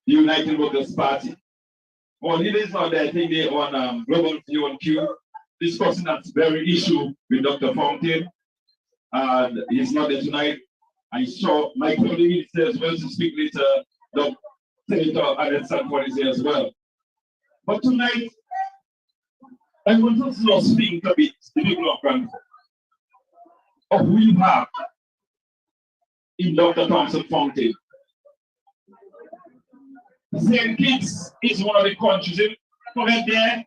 the United Workers' Party. Our leaders are there, I think they're on Global View on Q, discussing that very issue with Dr. Fontaine, and he's not there tonight. I saw my colleague is there as well to speak later. Dr. Senator Adam Sanford is here as well. But tonight, I want us to speak a bit, the people of Brentford, of who you have. in Dr. Thomson Fontaine. St. Kitts is one of the countries, forget their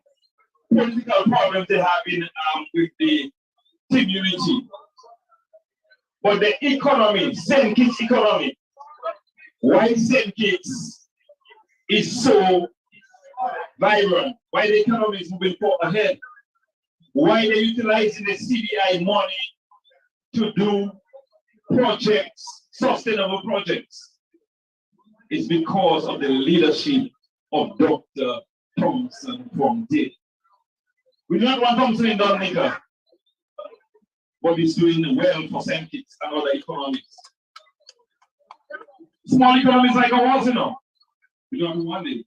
political problems they have with the community. But the economy, St. Kitts economy, why St. Kitts is so vibrant, why the economy is moving ahead, why they're utilizing the CDI money to do projects, sustainable projects, is because of the leadership of Dr. Thomson Fontaine. We do not want Thomson in Dominica, but he's doing well for St. Kitts and other economies. Small economies like ours, you know, we don't have one day.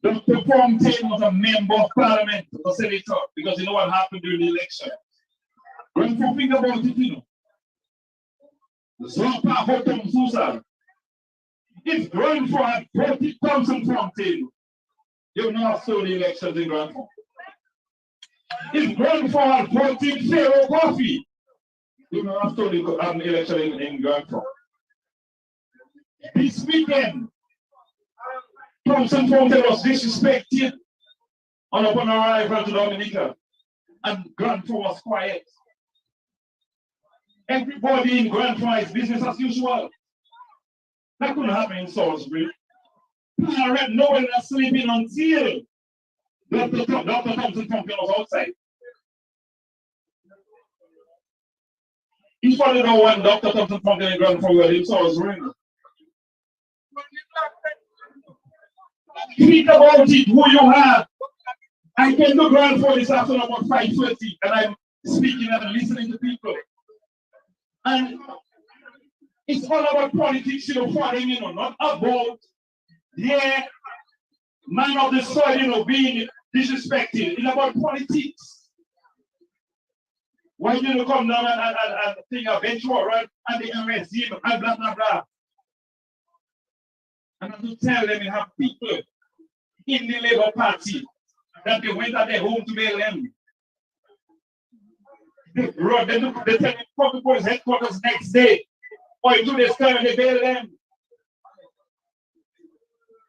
Dr. Fontaine was a member of parliament, a senator, because you know what happened during the election. When you think about it, you know, if Grandpa had voted Thomson Fontaine, you would not have stolen the elections in Grandpa. If Grandpa had voted Pharaoh Coffee, you would not have stolen the election in Grandpa. This weekend, Thomson Fontaine was disrespected upon arrival to Dominica, and Grandpa was quiet. Everybody in Grandpa is business as usual. That couldn't happen in Salisbury. Parent, no one was sleeping until Dr. Thomson Fontaine was outside. He probably know when Dr. Thomson Fontaine and Grandpa were in Salisbury. Think about it, who you have. I came to Grandpa this afternoon about 5:30 and I'm speaking and listening to people. And it's all about politics, you know, for them, you know, not about the man of the soil, you know, being disrespected. It's about politics. Why do you come down and think of venture, right? And they arrest him and blah, blah, blah. And I have to tell them, you have people in the Labour Party that they went at their home to bail them. They tell the public police headquarters next day, or into the sky and they bail them.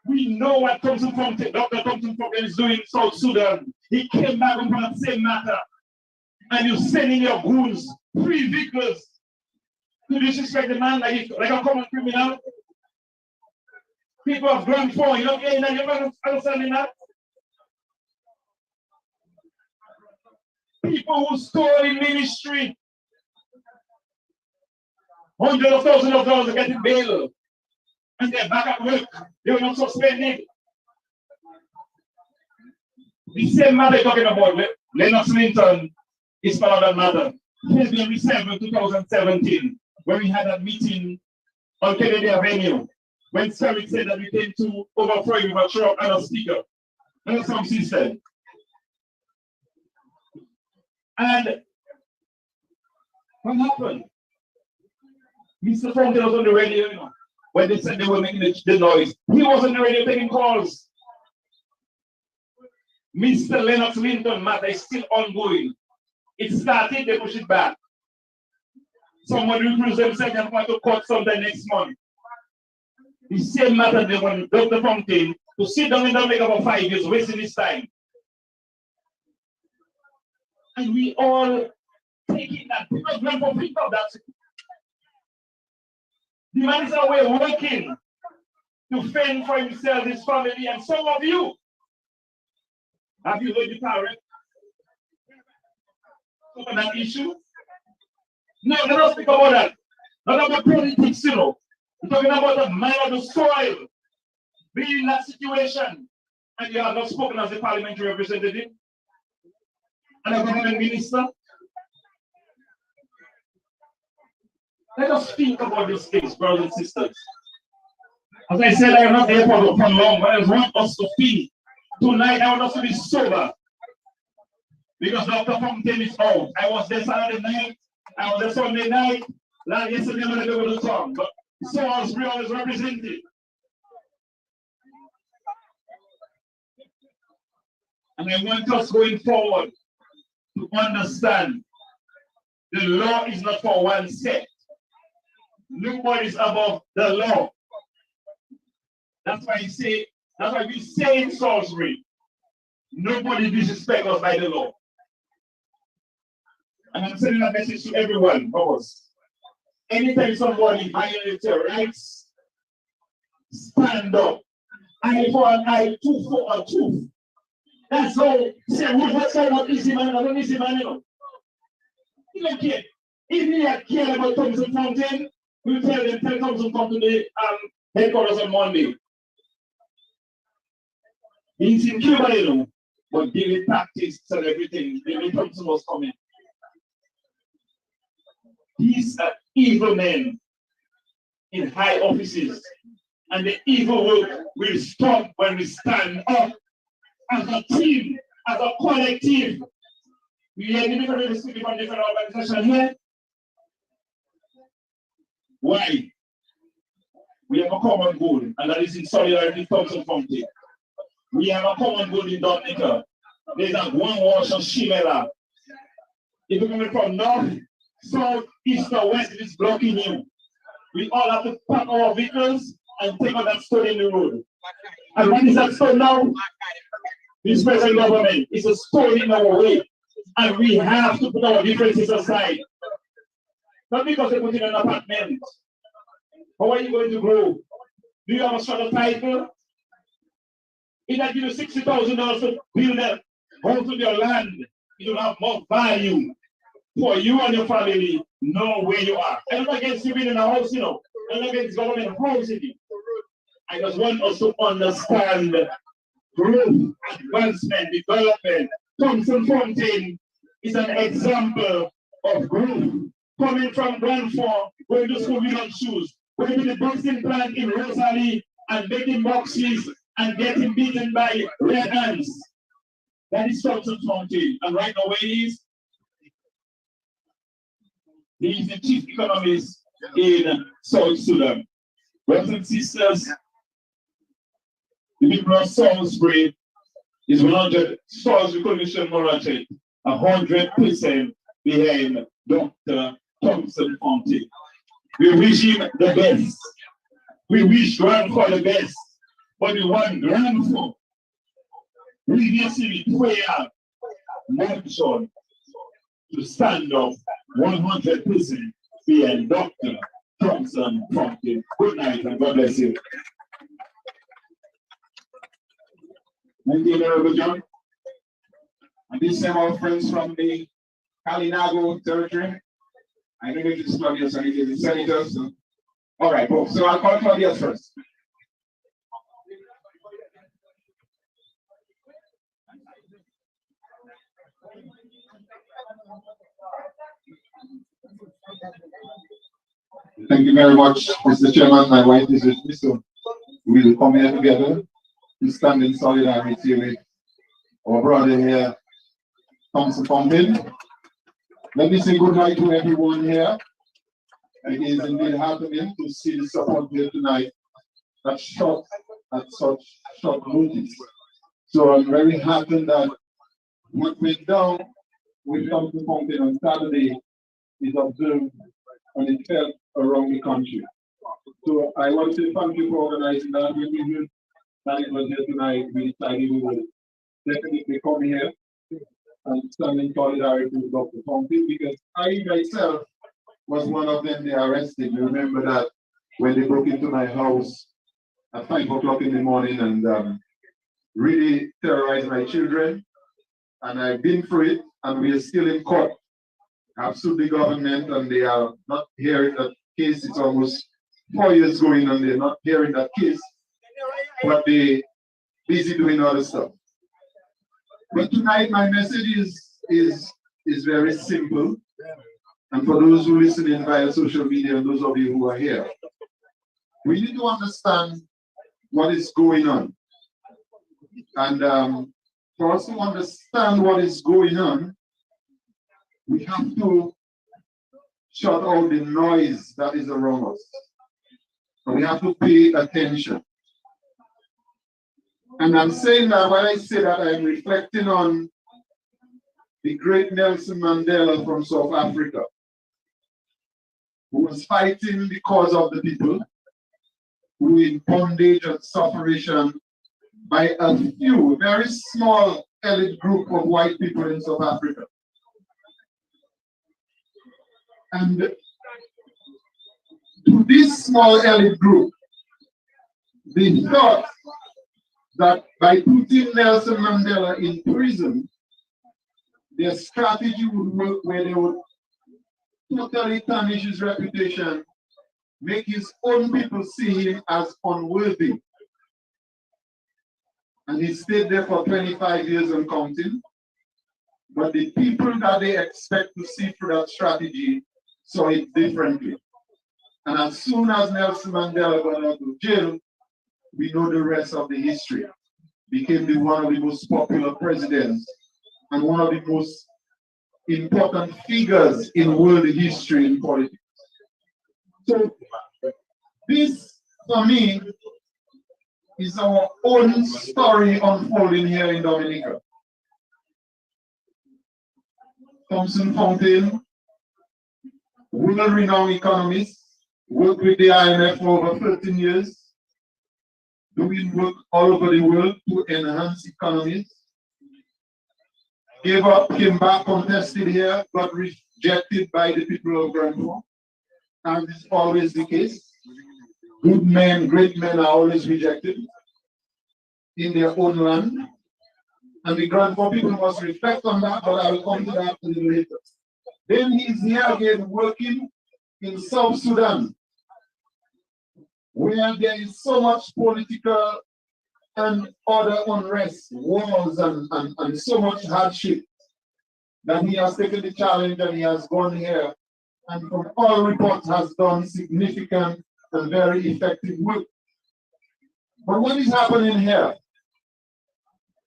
We know what Thomson Fontaine, Dr. Thomson Fontaine is doing in South Sudan. He came back on that same matter. And you're sending your goons, 3 vehicles, to disrespect the man like a common criminal. People have grown for, you know, you're understanding that? People who stole in ministry, hundreds of thousands of dollars are getting bail, and they're back at work. They were not suspended. The same matter you're talking about, Lennox Linton, is part of that matter. February 7, 2017, when we had a meeting on Kennedy Avenue, when Sperry said that we came to overthrow him with a truck and a speaker. And that's some system. And what happened? Mr. Fontaine was on the radio, you know, when they said they were making the noise. He was on the radio taking calls. Mr. Lennox Linton matter is still ongoing. It started, they push it back. Someone recruits themselves and want to cut sometime next month. The same matter they want Dr. Fontaine to sit down in Dominica for 5 years, wasting his time. And we all taking that because we for people that the man is away working to fend for himself, his family, and some of you. Have you heard the parent on that issue? No, let us speak about that. Not about politics, you know. We're talking about the man of the soil being in that situation. And you have not spoken as a parliamentary representative and a government minister. Let us think about these things, brothers and sisters. As I said, I am not there for long, but I want us to think. Tonight, I want us to be sober. Because Dr. Fontaine is out. I was there Saturday night, I was there Sunday night. Yesterday, I'm going to go to the song. But Salisbury always represented. And I want us going forward to understand the law is not for one set. Nobody's above the law. That's why we say in Salisbury, nobody disrespect us by the law. And I'm sending a message to everyone of us. Anytime somebody violates your rights, stand up. Eye for an eye, tooth for a tooth. That's how, say, what's about easy man, I don't easy man, you know. You don't care. If you care about Thomson Fontaine, we tell Thomson come to the headquarters on Monday. He's in Cuba, you know, but giving tactics and everything, David Thomson was coming. These are evil men in high offices, and the evil will stop when we stand up as a team, as a collective. We are different from different organizations here. Why? We have a common goal, and that is in solidarity with Thomson Fontaine. We have a common goal in Dominica. There's a one wash of Shimela. If you're coming from north, south, east, or west, it's blocking you. We all have to pack our vehicles and take on that stone in the road. And what is that stone now? This present government is a stone in our way. And we have to put our differences aside. Not because they put in an apartment. How are you going to grow? Do you have a strata title? If I give you $60,000 to build a house on your land, it will have more value for you and your family. Know where you are. I'm not against you being in a house, you know. I'm not against government housing you. I just want us to understand growth, advancement, development. Thomson Fontaine is an example of growth. Coming from Grand Four, going to school without shoes, going to the boxing plant in Rosalie and making boxes and getting beaten by red ants. That is Thomson Fontaine. And right now where he is the chief economist in South Sudan. Brothers and sisters, the people of Salisbury is 100, Salisbury Commission Morache, 100% behind Dr. Thomson Fontaine. We wish him the best. We wish Grandpa the best. But we want Grandpa previously prayer motion to stand up 100% behind Dr. Thomson Fontaine. Good night and God bless you. Thank you, Honorable John. And these are our friends from the Kalinago territory. I know it is Claudius and it is the senators. So. All right, folks. So I'll call Claudius first. Thank you very much, Mr. Chairman. My wife is with me, so we'll come here together to stand in solidarity with our brother here, Thomson Fontaine. Let me say good night to everyone here. It is indeed heartening to see the support here tonight at such short notice. So I'm very happy that what went down with Thomson Fontaine on Saturday is observed and it felt around the country. So I want to thank you for organizing that meeting. That it was here tonight. We decided we would definitely come here and stand in solidarity with Dr. Fontaine because I myself was one of them they arrested. You remember that when they broke into my house at 5 o'clock in the morning and really terrorized my children. And I've been through it and we are still in court. I've sued the government and they are not hearing that case. It's almost 4 years going and they're not hearing that case. But they're busy doing other stuff. But tonight my message is very simple. And for those who listen in via social media and those of you who are here, we need to understand what is going on. And for us to understand what is going on, we have to shut out the noise that is around us. And we have to pay attention. And I'm saying that when I say that, I'm reflecting on the great Nelson Mandela from South Africa, who was fighting the cause of the people, who in bondage and suffering by a few, very small elite group of white people in South Africa. And to this small elite group, they thought that by putting Nelson Mandela in prison, their strategy would work where they would totally tarnish his reputation, make his own people see him as unworthy. And he stayed there for 25 years and counting. But the people that they expect to see through that strategy saw it differently. And as soon as Nelson Mandela got out of jail, we know the rest of the history. Became one of the most popular presidents and one of the most important figures in world history and politics. So this, for me, is our own story unfolding here in Dominica. Thomson Fontaine, world-renowned economist, worked with the IMF for over 13 years, doing work all over the world to enhance economies. Gave up, came back, contested here, got rejected by the people of Granville, as is always the case. Good men, great men are always rejected in their own land. And the Granville people must reflect on that, but I will come to that a little later. Then he's here again working in South Sudan, where there is so much political and other unrest, wars, and so much hardship that he has taken the challenge and he has gone here and from all reports has done significant and very effective work. But what is happening here?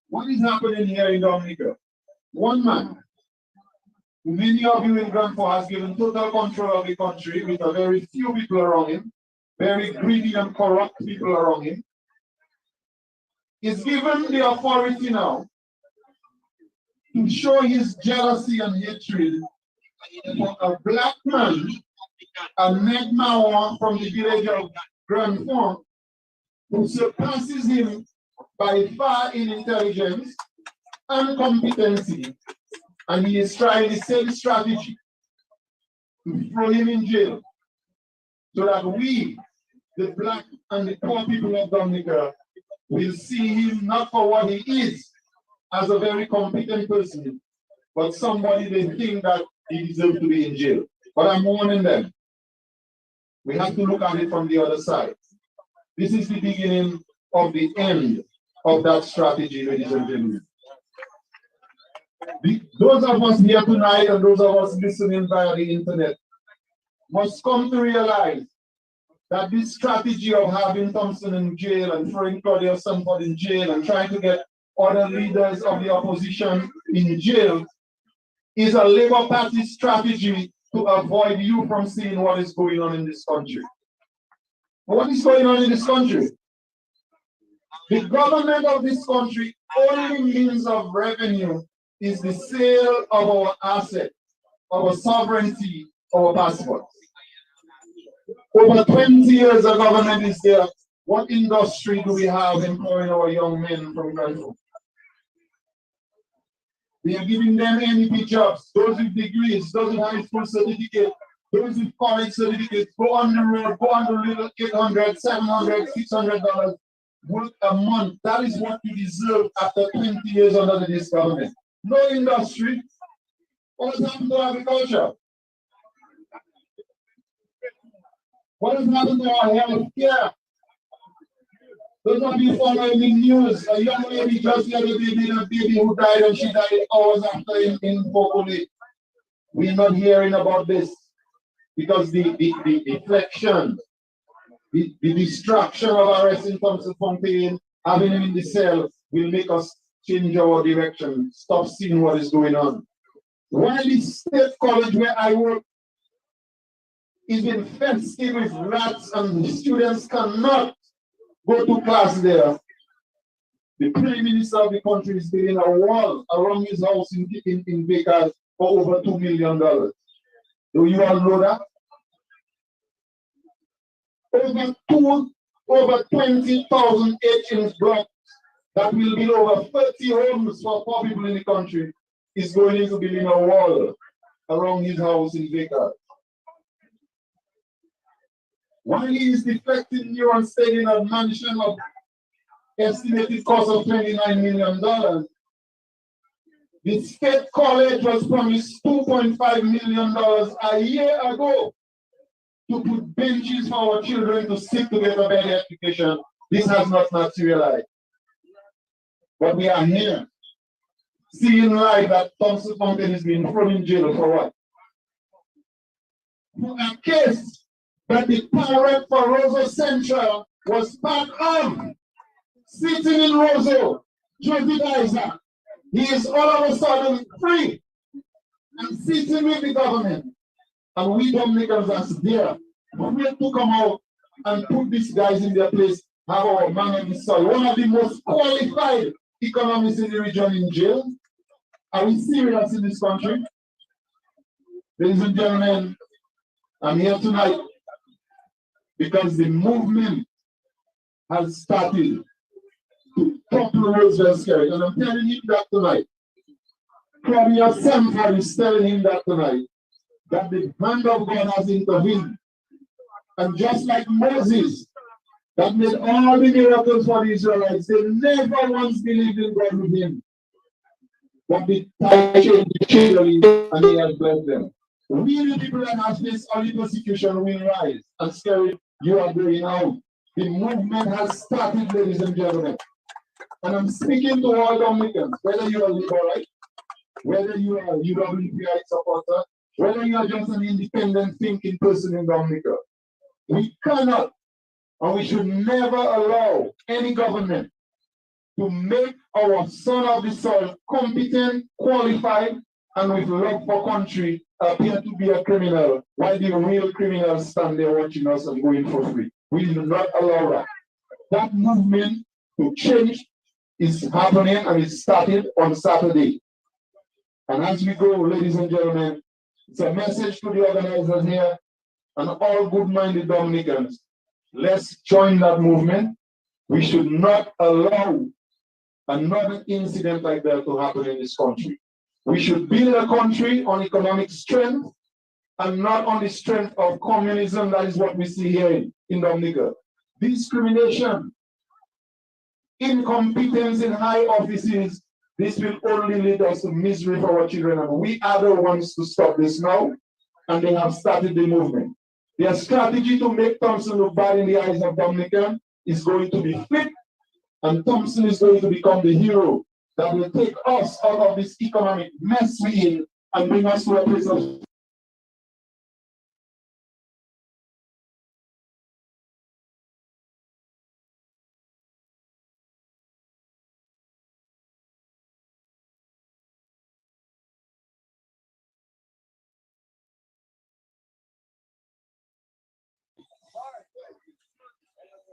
What is happening here in Dominica? One man, who many of you in Granville has given total control of the country with a very few people around him, very greedy and corrupt people around him, is given the authority now to show his jealousy and hatred for a black man, a Negmawa from the village of Granville, who surpasses him by far in intelligence and competency, and he is trying the same strategy to throw him in jail so that we, the black and the poor people of Dominica, will see him not for what he is, as a very competent person, but somebody they think that he deserves to be in jail. But I'm warning them. We have to look at it from the other side. This is the beginning of the end of that strategy, ladies and gentlemen. Those of us here tonight and those of us listening via the internet must come to realize that this strategy of having Thomson in jail and throwing Claudia Sanford in jail and trying to get other leaders of the opposition in jail is a Labour Party strategy to avoid you from seeing what is going on in this country. What is going on in this country? The government of this country only means of revenue is the sale of our assets, our sovereignty, our passports. Over 20 years the government is there. What industry do we have employing our young men from Granville? We are giving them NEP jobs, those with degrees, those with high school certificates, those with college certificates, go on the road, go on the little $800, $700, $600 work a month. That is what you deserve after 20 years under this government. No industry. What has happened to agriculture? What has happened to our health care? Those of you following the news, a young lady just the other day had a baby who died and she died hours after in Popoli. We're not hearing about this because the deflection, the distraction of arresting Thomson Fontaine, having him in the cell will make us change our direction, stop seeing what is going on. While the state college where I work is being infested with rats and the students cannot go to class there, the Prime Minister of the country is building a wall around his house in Bakers for over $2 million. Do you all know that? over 20,000 8-inch blocks that will build over 30 homes for poor people in the country is going into building a wall around his house in Vegas. While he is deflecting you and staying a mansion of estimated cost of $29 million, the state college was promised $2.5 million a year ago to put benches for our children to sit to get a better education. This has not materialized. But we are here, seeing live that Thomson Fontaine is being thrown in jail for what? For a case that the parent for Roseau Central was part of, sitting in Roseau, Joseph Isaac. He is all of a sudden free and sitting with the government. And we Dominicans are there. We have to come out and put these guys in their place, have our man on the soil. One of the most qualified economists in the region in jail. Are we serious in this country? Ladies and gentlemen, I'm here tonight because the movement has started to topple Roosevelt's carriage. And I'm telling him that tonight. Claudia Sanford is telling him that tonight, that the hand of God has intervened. And just like Moses, that made all the miracles for the Israelites, they never once believed in God with him. But the tide changed and he has blessed them. We the people that have faced all the persecution will rise and scary. You are going out. The movement has started, ladies and gentlemen. And I'm speaking to all Dominicans, whether you are liberal, whether you are a UWPI supporter, whether you are just an independent thinking person in Dominica. We cannot and we should never allow any government to make our son of the soil competent, qualified, and with love for country appear to be a criminal, while the real criminals stand there watching us and going for free. We do not allow that. That movement to change is happening and it started on Saturday. And as we go, ladies and gentlemen, it's a message to the organizers here and all good-minded Dominicans. Let's join that movement. We should not allow another incident like that to happen in this country. We should build a country on economic strength and not on the strength of communism. That is what we see here in Dominica. Discrimination, incompetence in high offices, this will only lead us to misery for our children. And we are the ones to stop this now. And they have started the movement. Their strategy to make Thomson look bad in the eyes of Dominican is going to be flipped. And Thomson is going to become the hero that will take us out of this economic mess we're in and bring us to a place of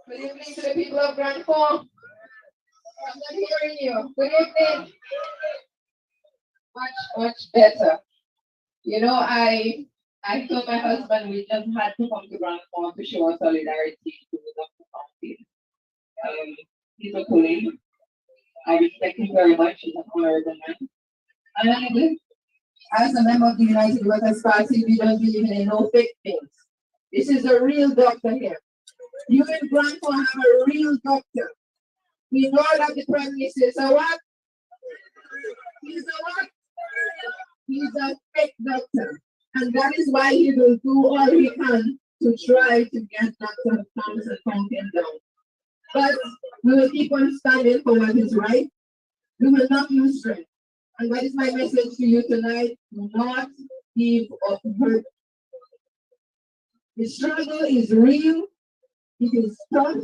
Good evening to the people of Grand Fork. I'm not hearing you. Good evening. Much better. You know, I told my husband we just had to come to Grand Fork to show our solidarity to Dr. Fontaine. He's a colleague. I respect him very much. He's an honorable man. And as a member of the United Workers' Party, we don't believe in no fake things. This is a real doctor here. You in Grand Fork have a real doctor. We know that the Prime Minister is a what? He's a what? He's a fake doctor. And that is why he will do all he can to try to get Dr. Thomson Fontaine down. But we will keep on standing for what is right. We will not lose strength. And that is my message to you tonight. Do not give up hope. The struggle is real. It is tough.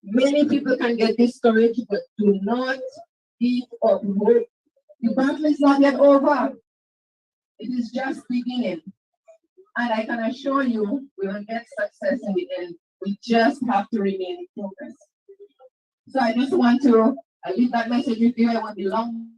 Many people can get discouraged, but do not give up hope. The battle is not yet over. It is just beginning. And I can assure you, we will get success in the end. We just have to remain focused. So I just want to leave that message with you. I won't be long.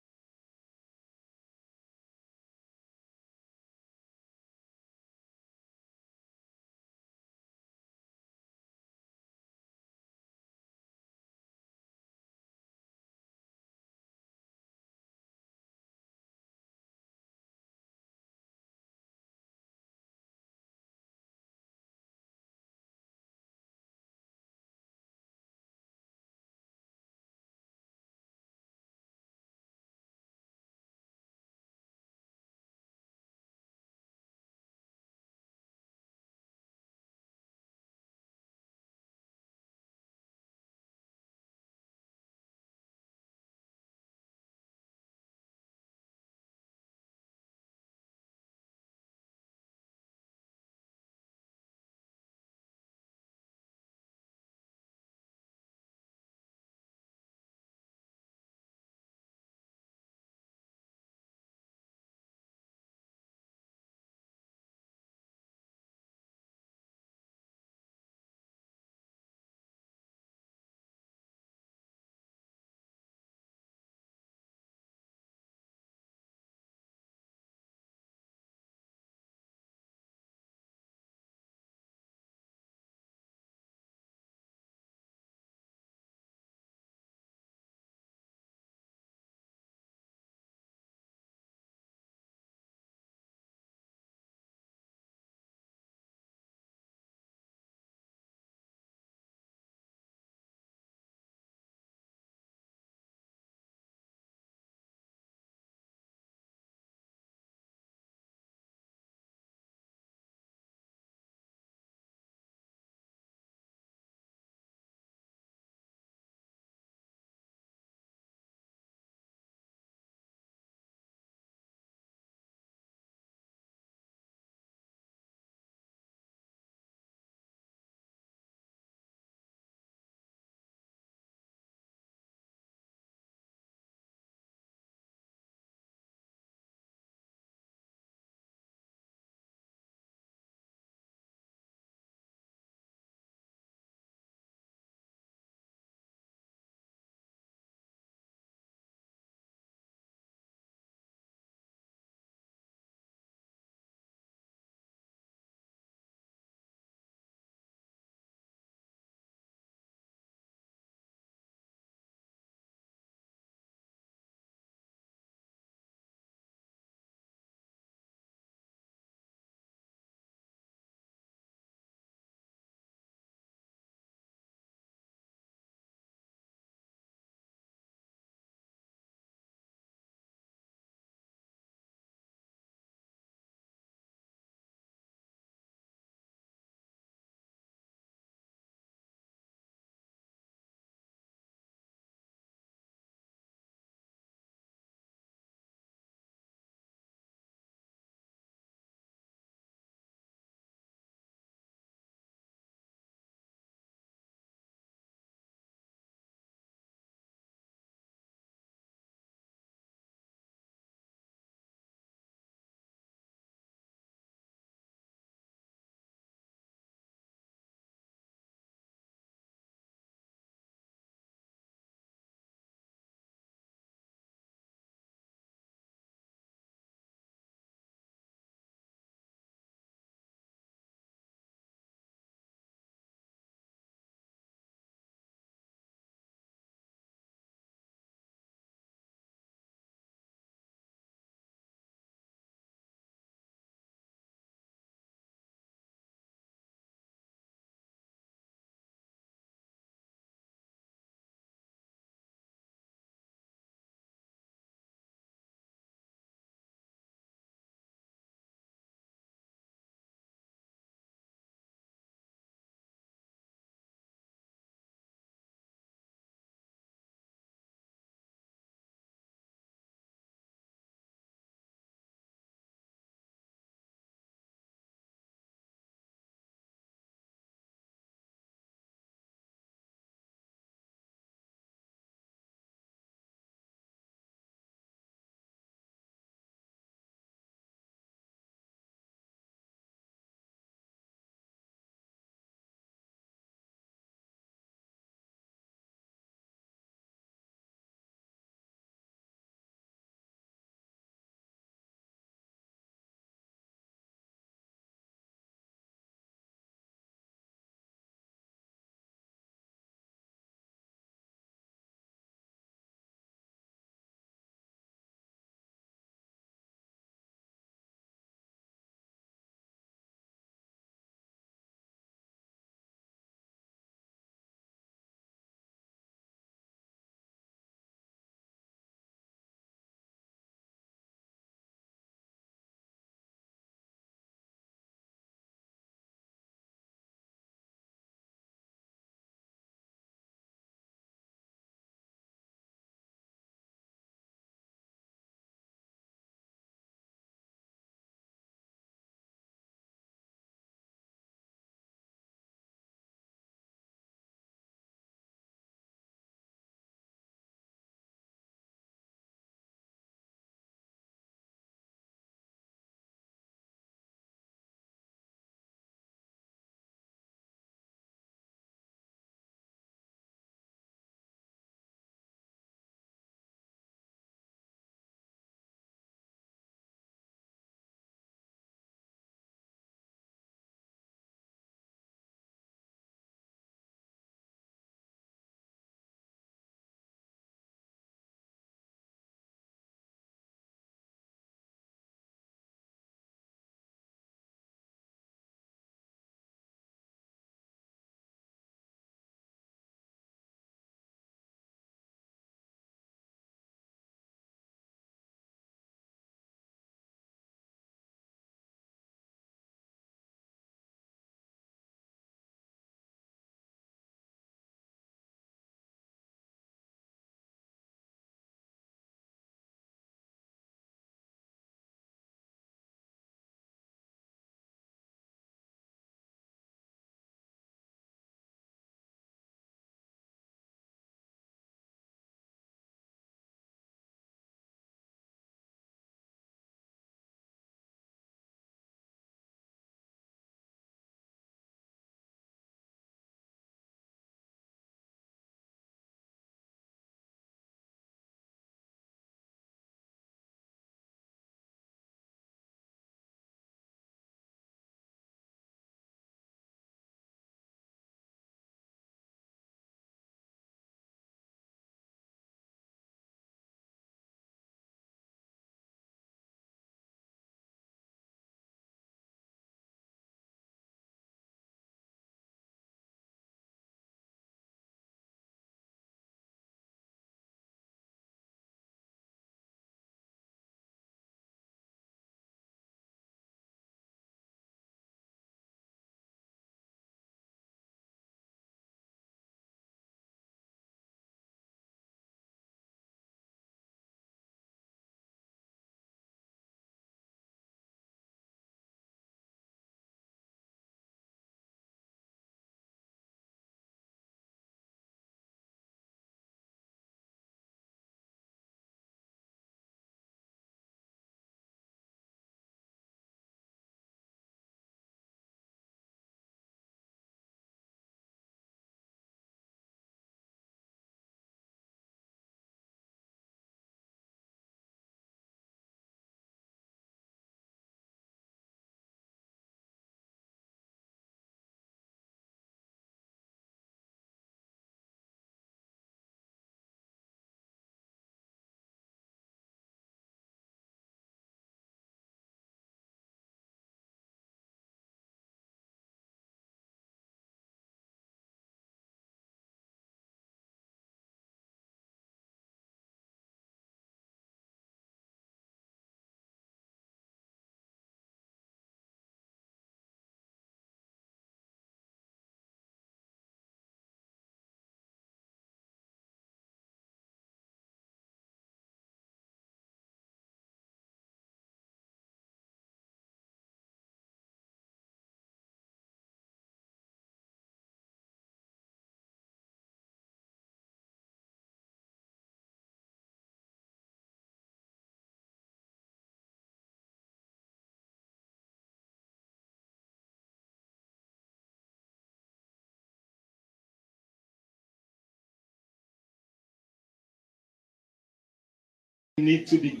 need to be.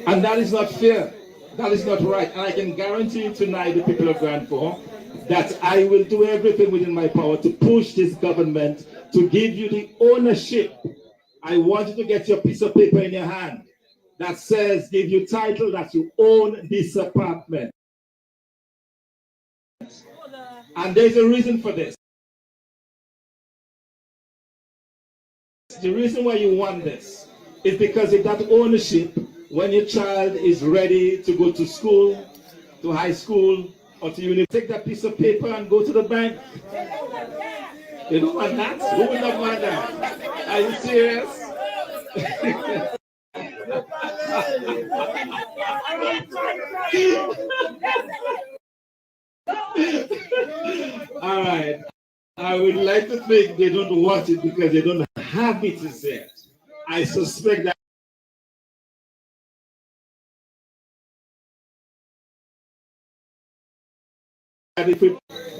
And that is not fair. That is not right. And I can guarantee you tonight, the people of Grand Forks, that I will do everything within my power to push this government to give you the ownership. I want you to get your piece of paper in your hand that says, give you title that you own this apartment. And there's a reason for this. The reason why you want this is because of that ownership. When your child is ready to go to school, to high school, or to university, take that piece of paper and go to the bank. They don't want that? Who would not want that? Are you serious? All right. I would like to think they don't want it because they don't have it as yet. I suspect that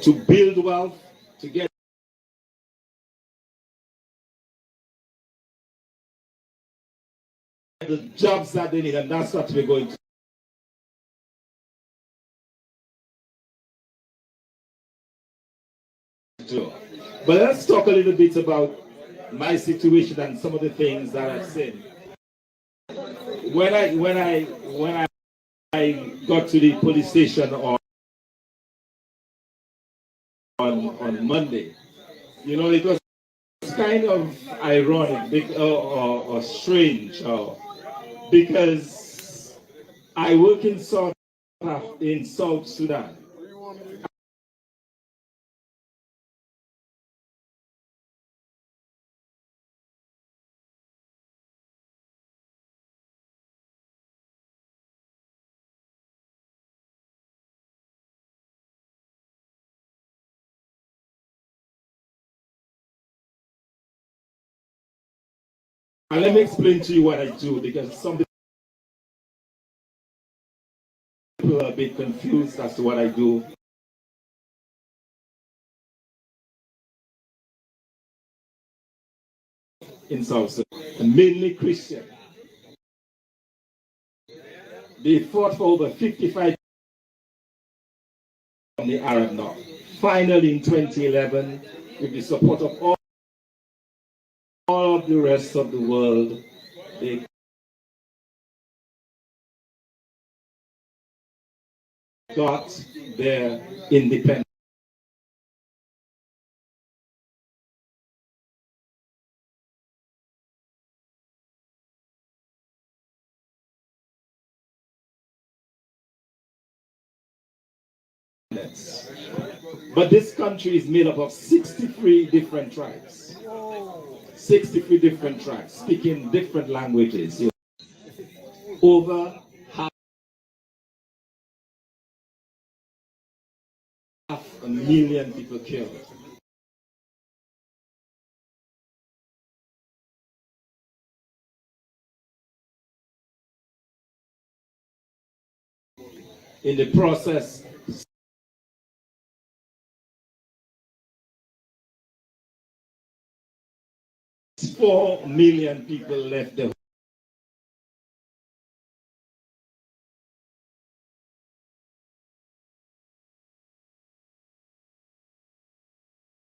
to build wealth, to get the jobs that they need, and that's what we're going to do. But let's talk a little bit about my situation and some of the things that I've seen. When I got to the police station on Monday, you know, it was kind of ironic or strange, because I work in South Sudan. And let me explain to you what I do, because some people are a bit confused as to what I do. In South Sudan, mainly Christian. They fought for over 55 from the Arab North. Finally, in 2011, with the support of all of the rest of the world, they got their independence. But this country is made up of 63 different tribes. 63 different tribes speaking different languages. Over half a million people killed. In the process, 4 million people left their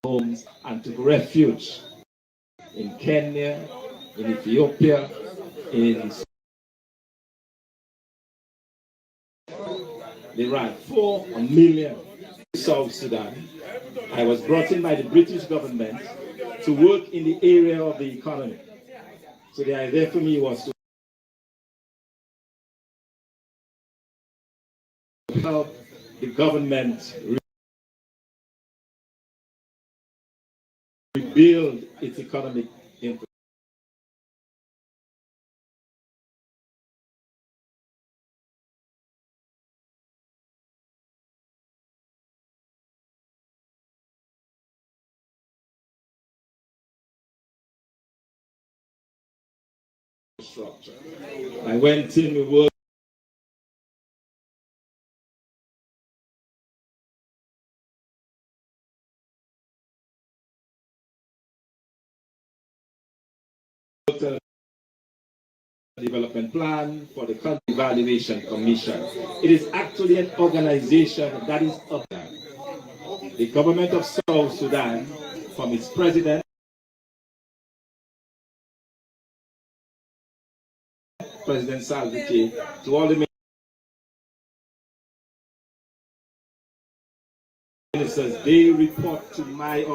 homes and took refuge in Kenya, in Ethiopia, in Iran. 4 million. South Sudan. I was brought in by the British government to work in the area of the economy. So the idea for me was to help the government rebuild its economic infrastructure. I went in, we worked Development Plan for the Country Evaluation Commission. It is actually an organization that is up there. The government of South Sudan, from its president, President Salva Kiir, to all the ministers, they report to my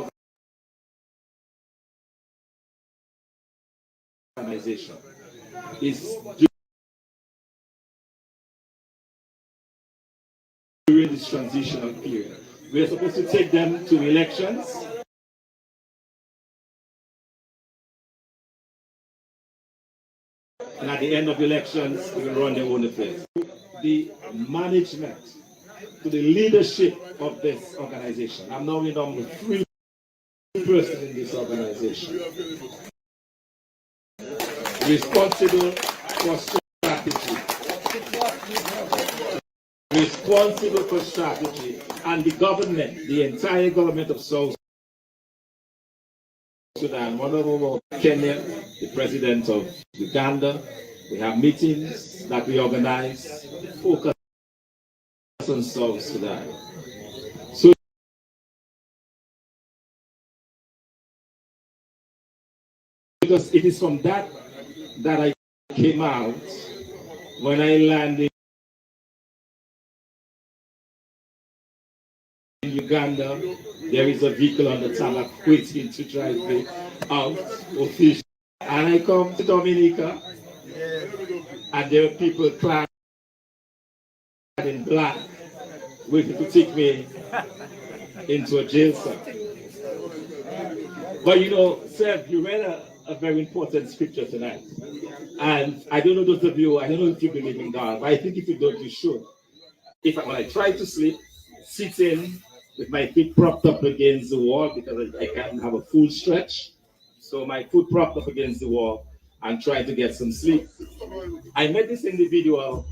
organization. It's during this transitional period. We are supposed to take them to elections. And at the end of elections, we will run their own affairs. The management, to the leadership of this organization. I'm now the number 3 person in this organization. Responsible for strategy. Responsible for strategy. And the government, the entire government of South Sudan, one of Kenya, the president of Uganda. We have meetings that we organize, focus on South Sudan. So because it is from that I came out when I landed in Uganda. There is a vehicle on the tarmac waiting to drive me out of fish. And I come to Dominica, and there are people clad in black waiting to take me into a jail cell. But you know, Seth, you read a very important scripture tonight. And I don't know those of you, I don't know if you believe in God, but I think if you don't, you should. When I try to sleep, sitting with my feet propped up against the wall because I can't have a full stretch. So my foot propped up against the wall and trying to get some sleep. I met this individual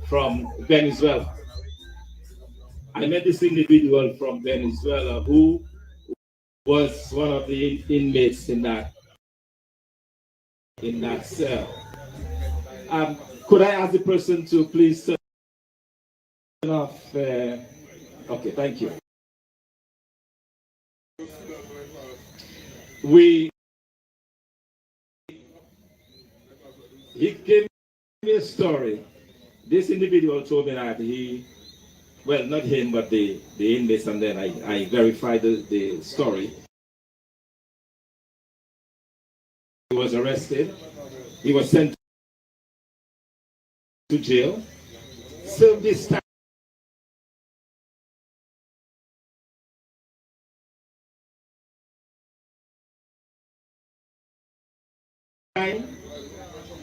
from Venezuela. Who was one of the inmates in that cell. Could I ask the person to please turn off? Okay, thank you. He gave me a story. This individual told me that not him, but the inmates, and then I verified the story. He was arrested. He was sent to jail. Served this time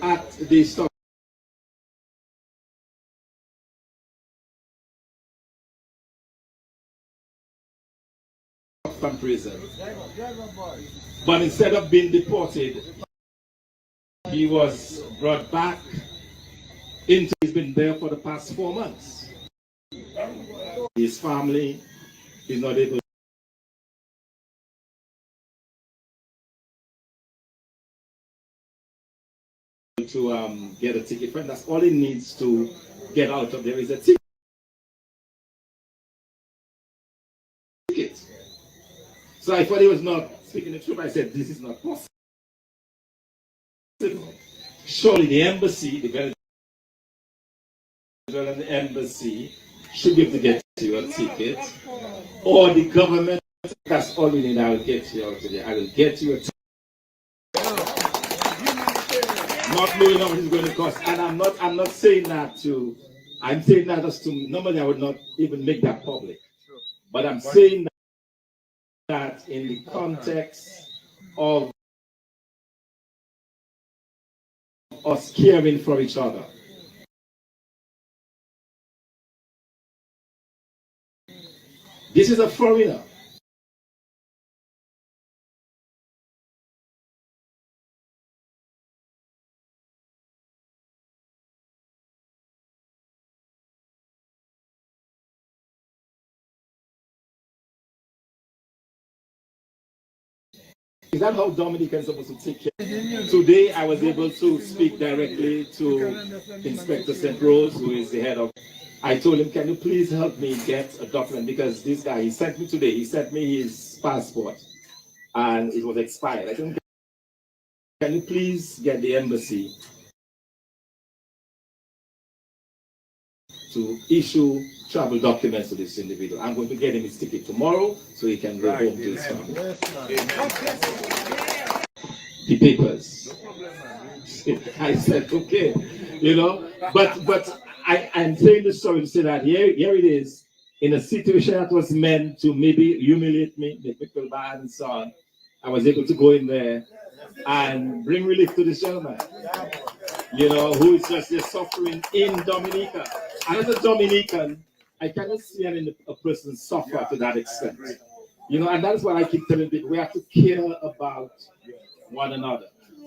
at the stop from prison. But instead of being deported, he was brought back into. He's been there for the past 4 months. His family is not able to get a ticket. Friend, that's all he needs to get out of there is a ticket. So I thought he was not speaking the truth. I said, this is not possible. Surely the embassy, the Venezuelan embassy, should be able to get you a ticket. Or the government, that's all we need. I will get you out today. I will get you a ticket. Not knowing how much it's going to cost. And I'm not saying that I'm saying that just to, normally I would not even make that public. But I'm saying that in the context of us caring for each other. This is a foreigner. Is that how Dominicans are supposed to take care? Today, I was able to speak directly to Inspector St. Rose, who is the head of. I told him, can you please help me get a document? Because this guy, he sent me today, he sent me his passport and it was expired. I said, can you please get the embassy to issue travel documents to this individual? I'm going to get him his ticket tomorrow so he can go home to his family. The papers. I said, okay, you know, but I'm saying this story to say that here it is, in a situation that was meant to maybe humiliate me, make me feel bad and so on. I was able to go in there and bring relief to this gentleman, you know, who is just suffering in Dominica. And as a Dominican, I cannot see a person suffer to that extent. You know, and that's what I keep telling people. We have to care about one another.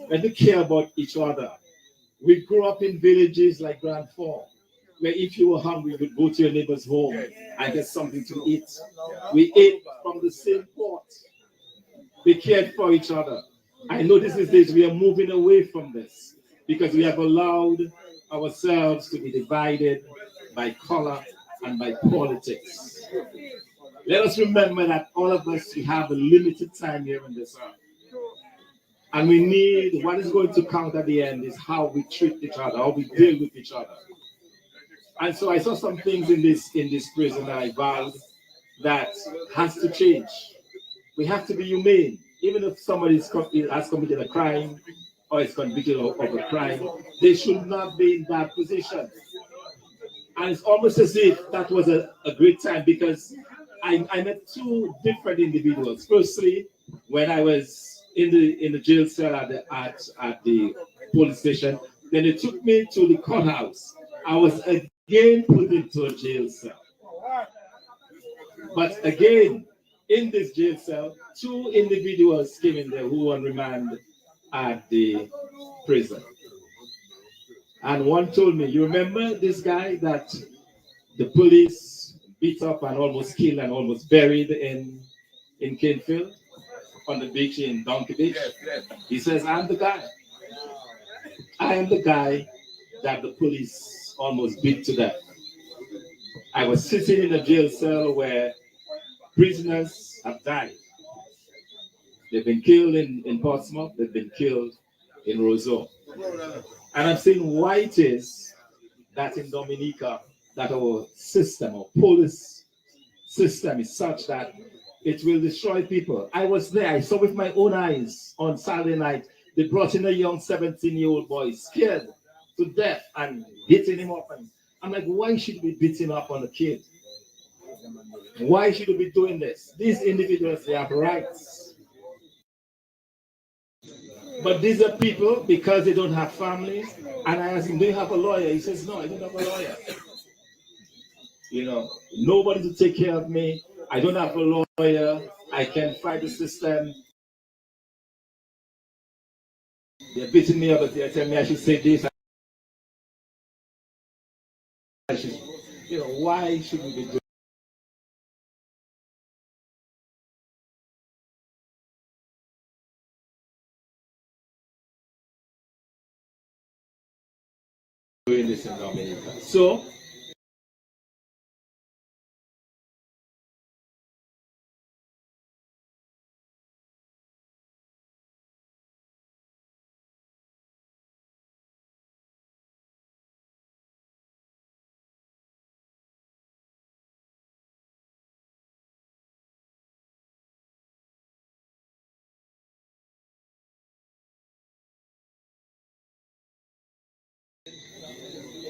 We have to care about each other. We grew up in villages like Grand Fork, where if you were hungry, you would go to your neighbor's home and get something to eat. We ate from the same pot. We cared for each other. I know these days we are moving away from this because we have allowed ourselves to be divided by color and by politics. Let us remember that all of us, we have a limited time here on this earth. And we need, what is going to count at the end is how we treat each other, how we deal with each other. And so I saw some things in this prison that I vowed that has to change. We have to be humane. Even if somebody has committed a crime or is convicted of a crime, they should not be in that position. And it's almost as if that was a great time because I met two different individuals. Firstly, when I was in the jail cell at the police station, then they took me to the courthouse. I was again put into a jail cell. But again, in this jail cell, two individuals came in there who were on remand at the prison. And one told me, you remember this guy that the police beat up and almost killed and almost buried in Canefield on the beach in Donkey Beach? He says, I'm the guy. I am the guy that the police almost beat to death. I was sitting in a jail cell where prisoners have died. They've been killed in Portsmouth, they've been killed in Roseau. And I'm saying why it is that in Dominica, that our system, our police system is such that it will destroy people. I was there, I saw with my own eyes on Saturday night, they brought in a young 17-year-old boy, scared to death and beating him up. And I'm like, why should we be beating up on a kid? Why should we be doing this? These individuals, they have rights. But these are people, because they don't have families, and I asked him, do you have a lawyer? He says, no, I don't have a lawyer. You know, nobody to take care of me. I don't have a lawyer. I can't fight the system. They're beating me up, but they're telling me I should say this. I should, you know, why should we be doing this in Dominica? So,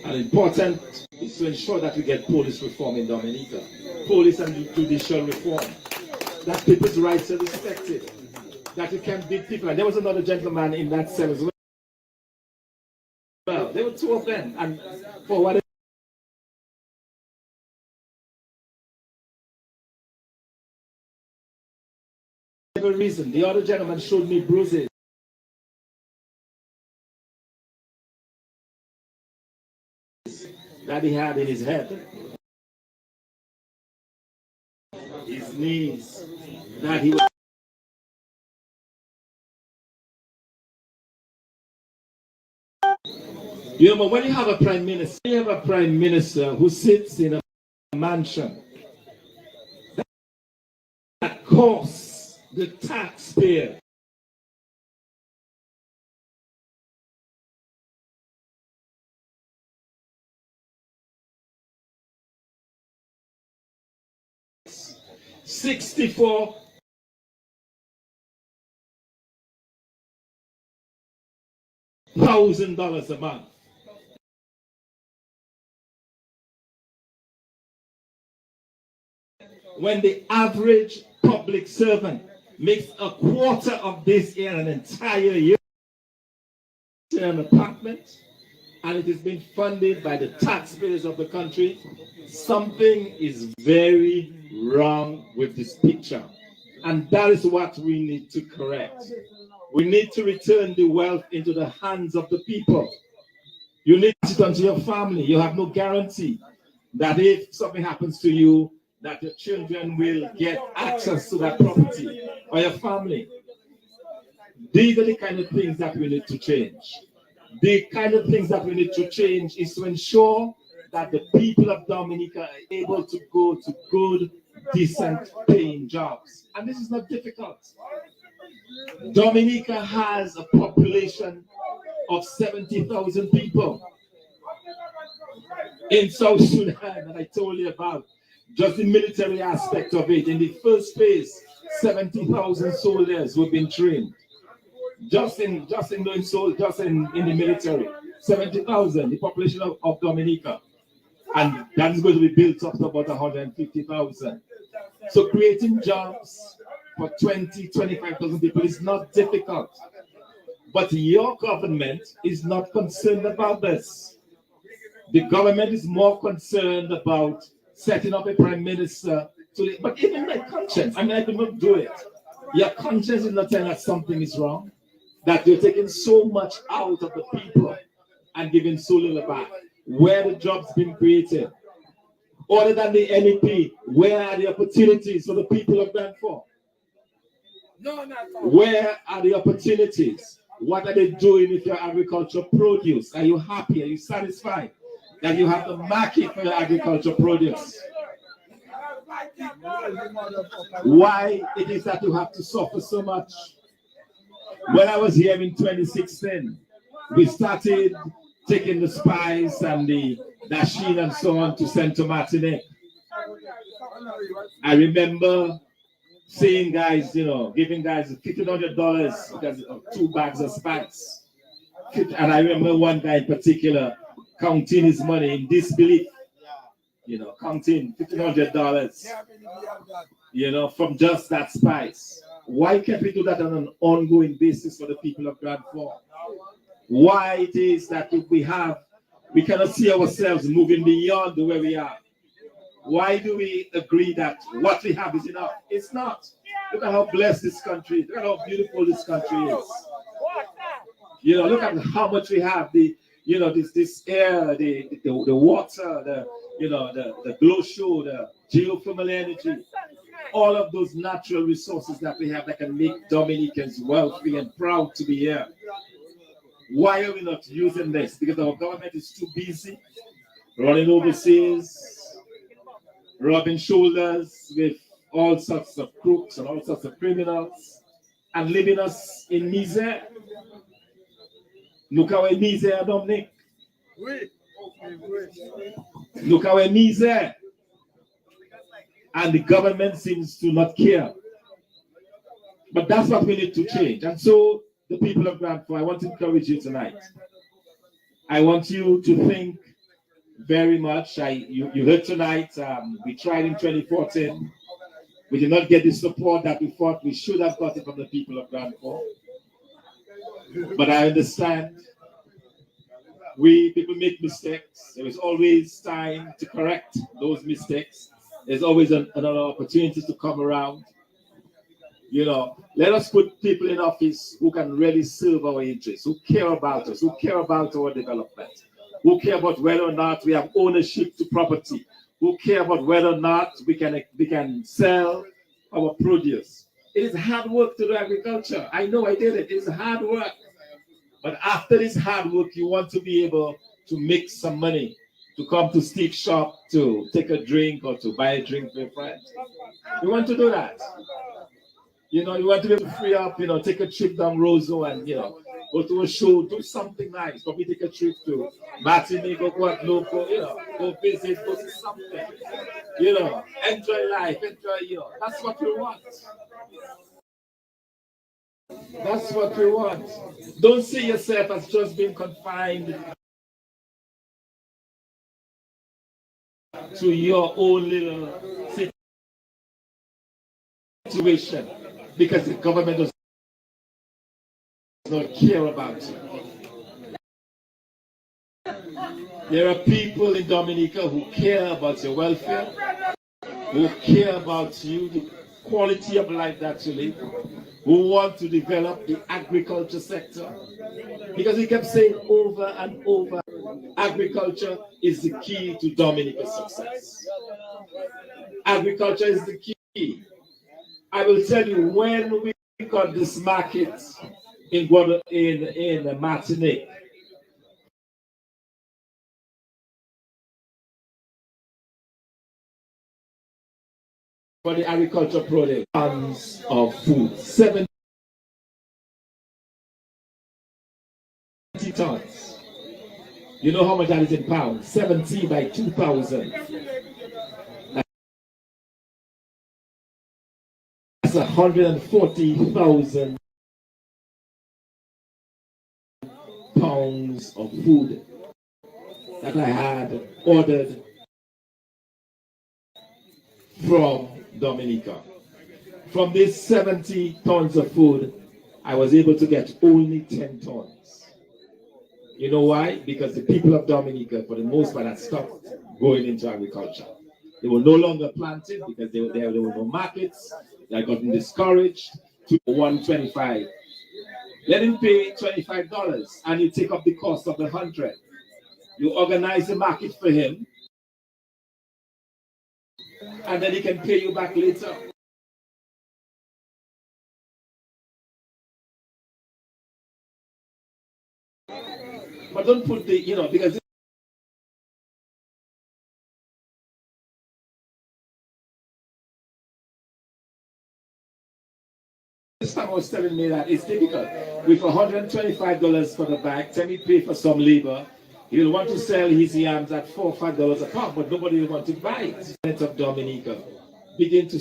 an important is to ensure that we get police reform in Dominica. Police and judicial reform. That people's rights are respected. That you can beat people. And there was another gentleman in that cell as well. There were two of them. And for whatever reason, the other gentleman showed me bruises that he had in his head, his knees, that he was You know, but when you have a prime minister who sits in a mansion that costs the taxpayer $64,000 a month. When the average public servant makes a quarter of this in an entire year in an apartment, and it is being funded by the taxpayers of the country, something is very wrong with this picture. And that is what we need to correct. We need to return the wealth into the hands of the people. You need to turn to your family. You have no guarantee that if something happens to you, that your children will get access to that property, or your family. These are the kind of things that we need to change. The kind of things that we need to change is to ensure that the people of Dominica are able to go to good, decent paying jobs. And this is not difficult. Dominica has a population of 70,000 people. In South Sudan, that I told you about, just the military aspect of it. In the first phase, 70,000 soldiers who've been trained. Just in the military, 70,000, the population of Dominica. And that's going to be built up to about 150,000. So creating jobs for 25,000 people is not difficult. But your government is not concerned about this. The government is more concerned about setting up a prime minister. But even my conscience, I could not do it. Your conscience is not telling that something is wrong, that you're taking so much out of the people and giving so little back. Where the jobs been created? Other than the NEP, where are the opportunities for the people of Brantford? Where are the opportunities? What are they doing with your agricultural produce? Are you happy? Are you satisfied that you have the market for your agricultural produce? Why it is that you have to suffer so much? When I was here in 2016, we started taking the spice and the dasheen and so on to St. Martinique. I remember seeing guys, giving guys $1,500 because of 2 bags of spice. And I remember one guy in particular counting his money in disbelief, counting $1,500, from just that spice. Why can't we do that on an ongoing basis for the people of Bradford? Why it is that if we cannot see ourselves moving beyond where we are? Why do we agree that what we have is enough? It's not. Look at how blessed this country is. Look at how beautiful this country is. Look at how much we have. This air, the water, the glow show, the geothermal energy, all of those natural resources that we have that can make Dominicans wealthy and proud to be here. Why are we not using this? Because our government is too busy running overseas, rubbing shoulders with all sorts of crooks and all sorts of criminals, and leaving us in misery. Look how misery, Dominic. Look how misery. And the government seems to not care. But that's what we need to change. And so, the people of Brantford, I want to encourage you tonight. I want you to think very much. You heard tonight, we tried in 2014. We did not get the support that we thought we should have got it from the people of Brantford. But I understand. People make mistakes. There is always time to correct those mistakes. There's always another opportunity to come around. Let us put people in office who can really serve our interests, who care about us, who care about our development, who care about whether or not we have ownership to property, who care about whether or not we can sell our produce. It is hard work to do agriculture. I know I did it. It is hard work. But after this hard work, you want to be able to make some money, to come to Steve's shop, to take a drink or to buy a drink for your friends. You want to do that. You know, you want to be able to free up, you know, take a trip down Roseau and, you know, go to a show, do something nice. Probably take a trip to Martinique, go out local, you know, go visit, go see something. You know, enjoy life, enjoy, you know. That's what we want. That's what we want. Don't see yourself as just being confined to your own little situation because the government does not care about you. There are people in Dominica who care about your welfare, who care about you, the quality of life that you live, who want to develop the agriculture sector. Because he kept saying over and over, agriculture is the key to Dominica's success. Agriculture is the key. I will tell you, when we got this market in Martinique, for the agriculture product, tons of food, 70 tons. You know how much that is in pounds? 70 by 2,000. That's 140,000 pounds of food that I had ordered from Dominica. From these 70 tons of food, I was able to get only 10 tons. You know why? Because the people of Dominica, for the most part, had stopped going into agriculture. They were no longer planting because there were no markets. They had gotten discouraged to 125. Let him pay $25 and you take up the cost of 100. You organize the market for him and then he can pay you back later. But don't put the, you know, because this time was telling me that it's difficult. With $125 for the bag, tell me pay for some labor. He'll want to sell his yams at $4 or $5 a pound, but nobody will want to buy it. Of Dominica begin to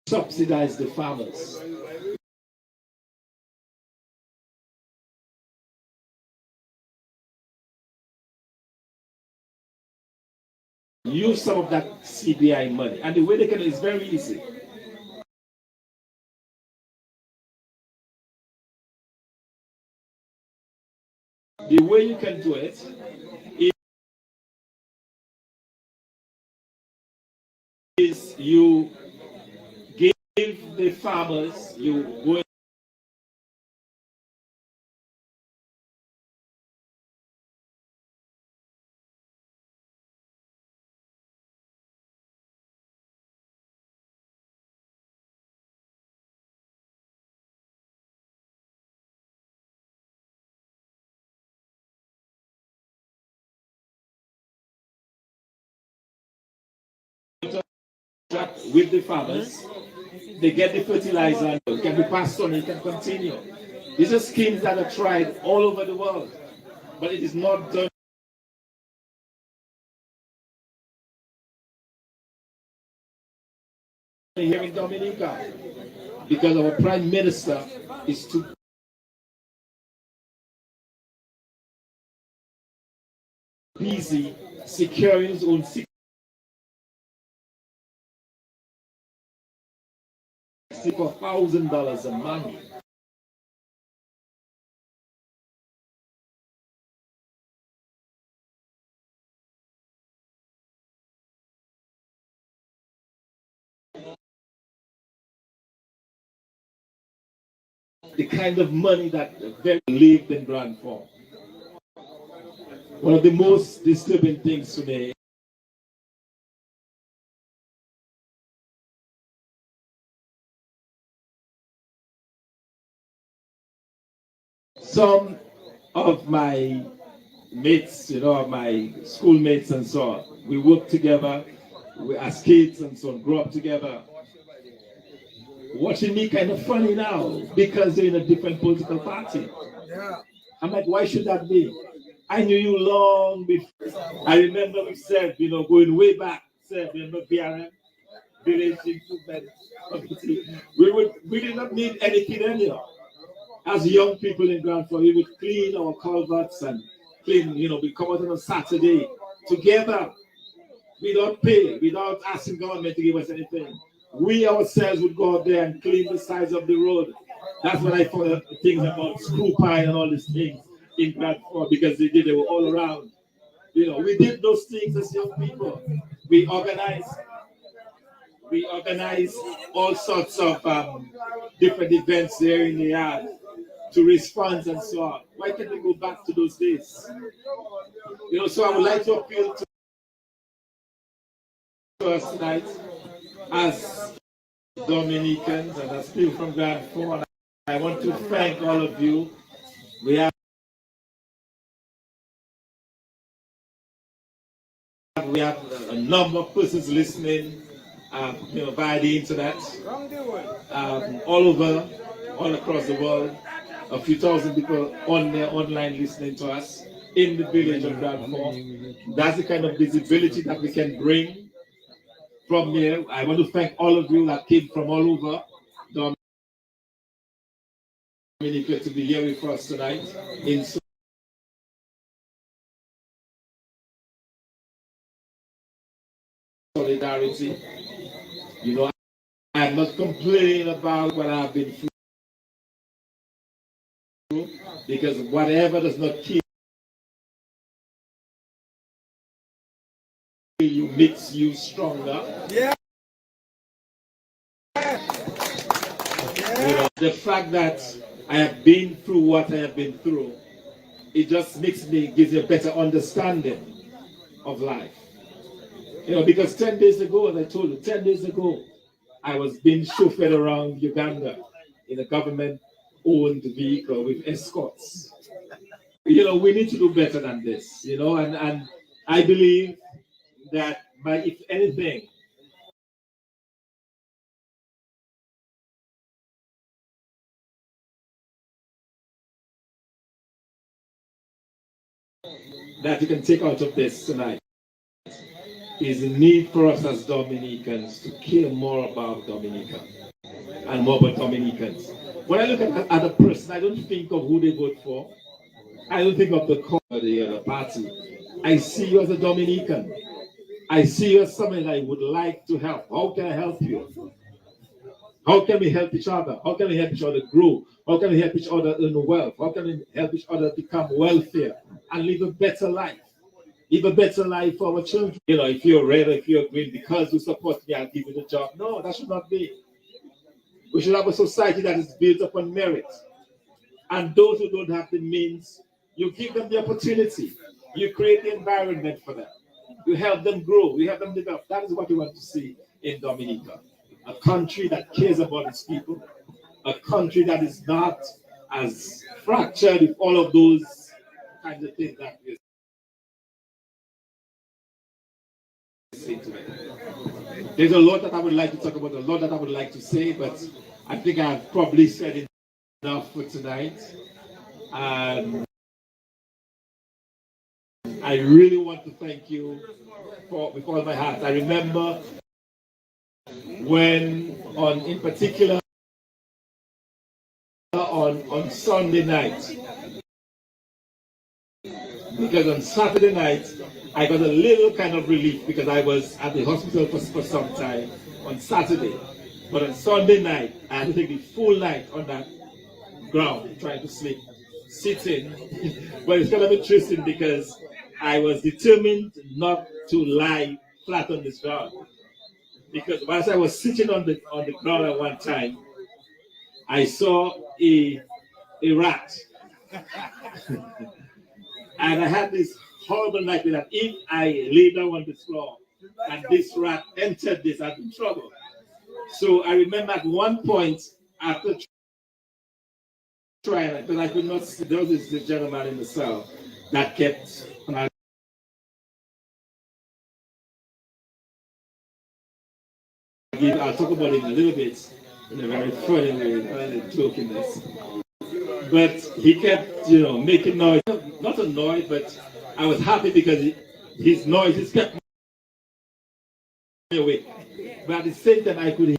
subsidize the farmers. Use some of that CBI money. And the way they can is very easy. The way you can do it is you give the farmers, you go with the farmers, they get the fertilizer, it can be passed on, it can continue. These are schemes that are tried all over the world, but it is not done here in Dominica because our Prime Minister is too busy securing his own $64,000 a month. The kind of money that very lived in Grand Form. One of the most disturbing things today some of my mates, my schoolmates and so on, we work together as kids and so on, grow up together. Watching me kind of funny now because they're in a different political party. I'm like, why should that be? I knew you long before. I remember we said, going way back, said, BRM, Village Improvement Committee. We did not need anything anyhow. As young people in Grand Forks, we would clean our culverts and clean, we come out on a Saturday together without pay, without asking government to give us anything. We ourselves would go out there and clean the sides of the road. That's when I found things about screw pine and all these things in Grand Forks because they were all around. We did those things as young people. We organized all sorts of different events there in the yard to raise funds and so on. Why can't we go back to those days? So I would like to appeal to us tonight as Dominicans and as people from Grand Forks. I want to thank all of you. We have a number of persons listening, via the internet, all across the world. A few thousand people online listening to us in the village of Grand Forks. That's the kind of visibility that we can bring from here. I want to thank all of you that came from all over Dominica to be here with us tonight in solidarity. I'm not complaining about what I've been through, because whatever does not kill you makes you stronger. Yeah. The fact that I have been through what I have been through, it just gives me a better understanding of life. Because 10 days ago, as I told you, 10 days ago, I was being chauffeured around Uganda in a government-owned vehicle with escorts. We need to do better than this, and I believe that if anything, that you can take out of this tonight is the need for us as Dominicans to care more about Dominica and more about Dominicans. When I look at other person, I don't think of who they vote for. I don't think of the cause or the party. I see you as a Dominican. I see you as somebody that I would like to help. How can I help you? How can we help each other? How can we help each other grow? How can we help each other earn wealth? How can we help each other become wealthier and live a better life? Live a better life for our children. If you're red or if you're green, because you support me, I'll give you the job. No, that should not be. We should have a society that is built upon merit. And those who don't have the means, you give them the opportunity. You create the environment for them. You help them grow. You help them develop. That is what we want to see in Dominica. A country that cares about its people. A country that is not as fractured with all of those kinds of things that we're seeing today. There's a lot that I would like to talk about, a lot that I would like to say, but I think I've probably said enough for tonight. And I really want to thank you with all my heart. I remember when, in particular, on Sunday night, because on Saturday night, I got a little kind of relief because I was at the hospital for some time on Saturday. But on Sunday night, I had to take the full night on that ground, trying to sleep, sitting. But it's kind of interesting because I was determined not to lie flat on this ground. Because whilst I was sitting on the ground at one time, I saw a rat. And I had this horrible nightmare that if I lay down on this floor and this rat entered this, I'd be in trouble. So I remember at one point, after trying it, but I could not see. There was this gentleman in the cell that kept, and I'll talk about it in a little bit in a very funny way, jokiness. But he kept, making noise. Not annoyed, but I was happy because his noises kept me awake. But at the same time, I could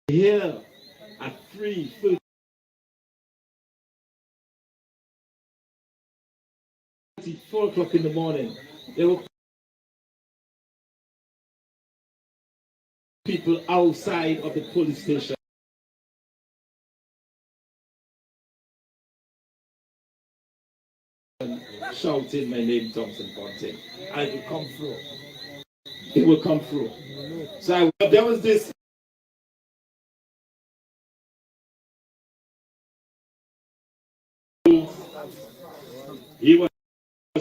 hear at 4 o'clock in the morning, there were people outside of the police station shouting my name, Thomson Fontaine. And it will come through. It will come through. So there was this. He was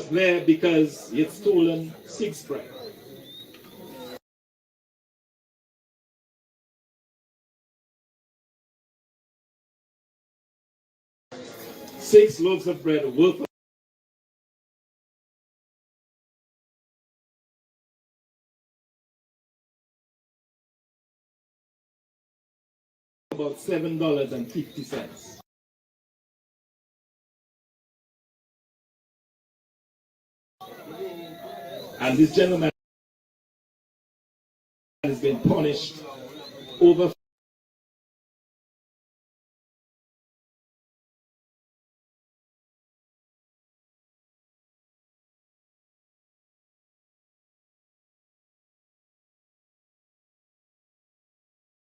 there because he had stolen 6 bread. Six loaves of bread worth about $7.50. And this gentleman has been punished over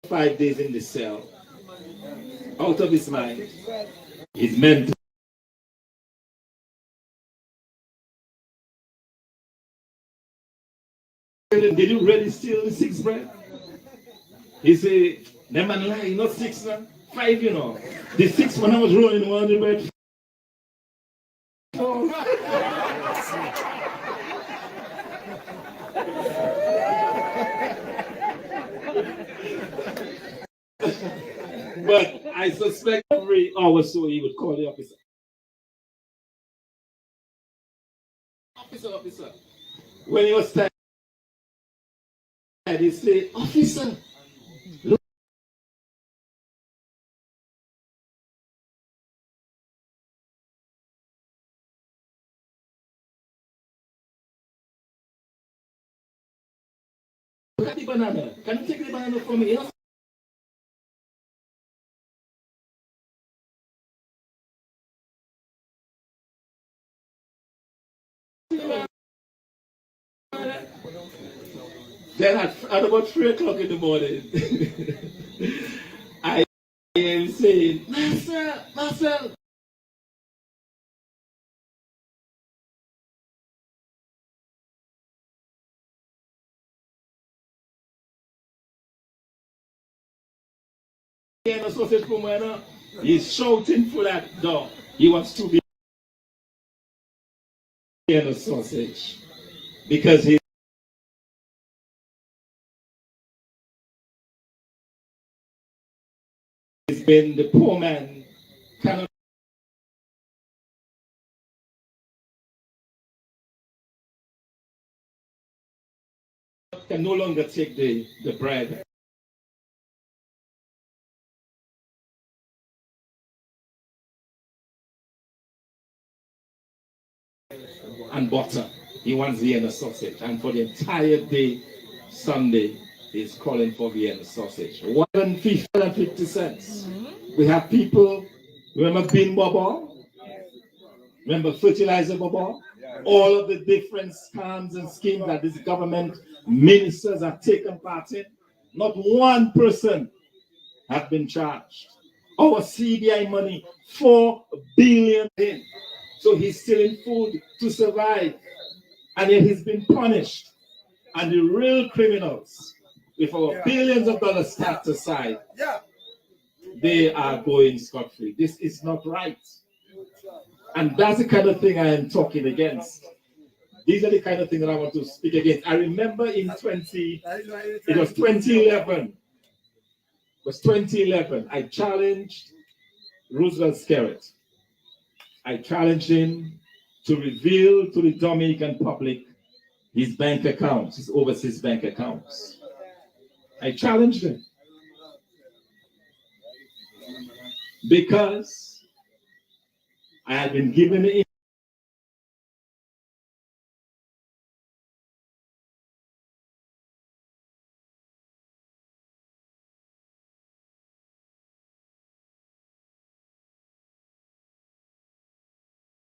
five days in the cell, out of his mind, his mental. Did you really steal the 6 bread? He said, "That man lie, not 6, man. 5, The 6 one I was rolling one the bread." But I suspect every hour or so he would call the officer. Officer. When he was tired, he said, "Officer, look." Look at the banana. Can you take the banana from me? Then at about 3 o'clock in the morning, I am saying, Master, he's shouting for that dog. He wants to be in a sausage because he's been the poor man cannot can no longer take the bread and butter. He wants Vienna sausage, and for the entire day, Sunday, he's calling for Vienna sausage. 150 cents. We have people. Remember bean bubble? Remember fertilizer bubble? All of the different scams and schemes that this government ministers have taken part in. Not one person has been charged. Our CBI money, 4 billion in. So he's stealing food to survive. And yet he's been punished. And the real criminals, with our billions of dollars stacked aside, they are going scot-free. This is not right. And that's the kind of thing I am talking against. these are the kind of things that I want to speak against. I remember in 2011. It was 2011. I challenged Roosevelt Skerritt. I challenged him to reveal to the Dominican public his bank accounts, his overseas bank accounts. I challenged him because I had been given the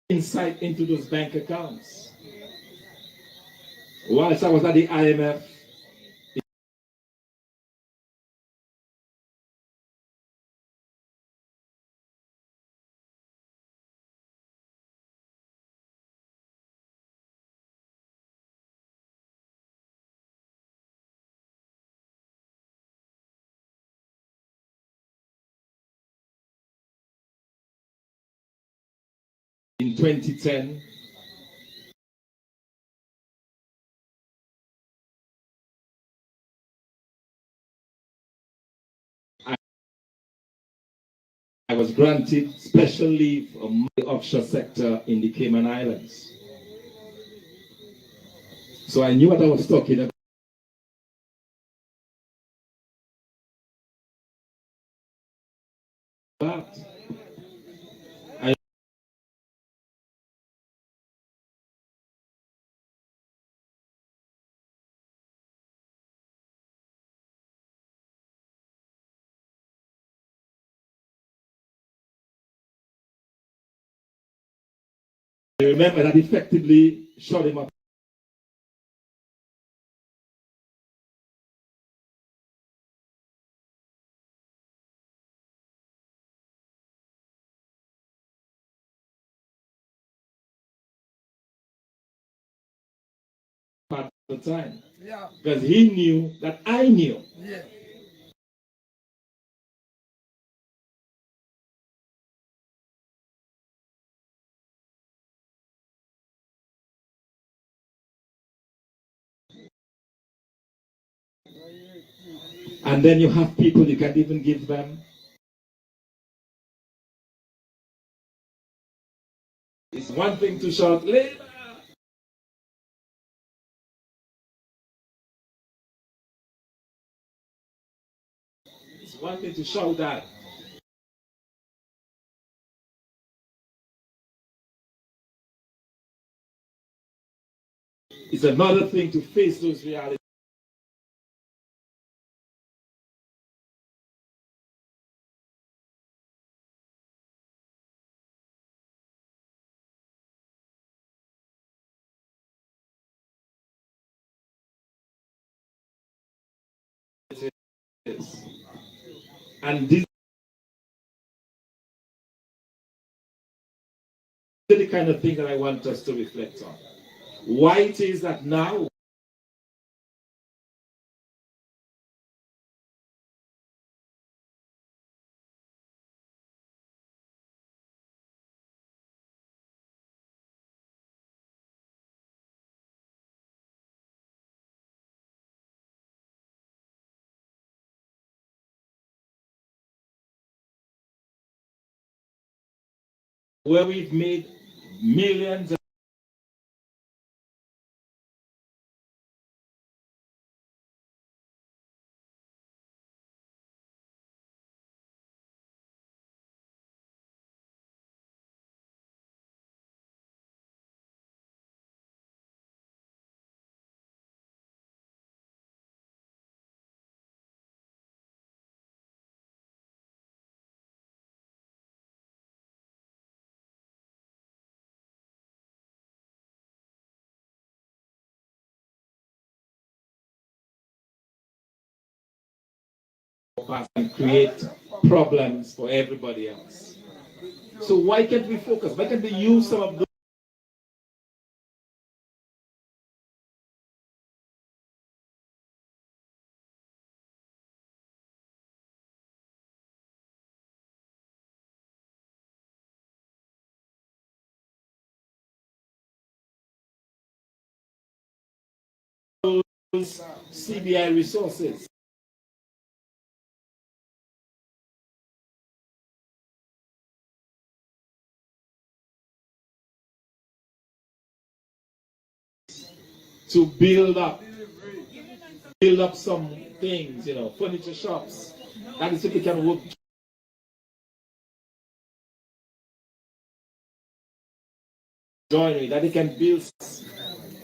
insight into those bank accounts. Whilst I was at the IMF, in 2010, I was granted special leave on the offshore sector in the Cayman Islands. So I knew what I was talking about. I remember that effectively shut him up. At the time, because he knew that I knew. And then you have people you can't even give them. It's one thing to shout labor. It's one thing to shout that. It's another thing to face those realities. And these are the kind of things that I want us to reflect on. Why it is that now where we've made millions of and create problems for everybody else. So why can't we focus? Why can't we use some of those CBI resources. To build up some things, furniture shops. That is if we can work jointly, that they can build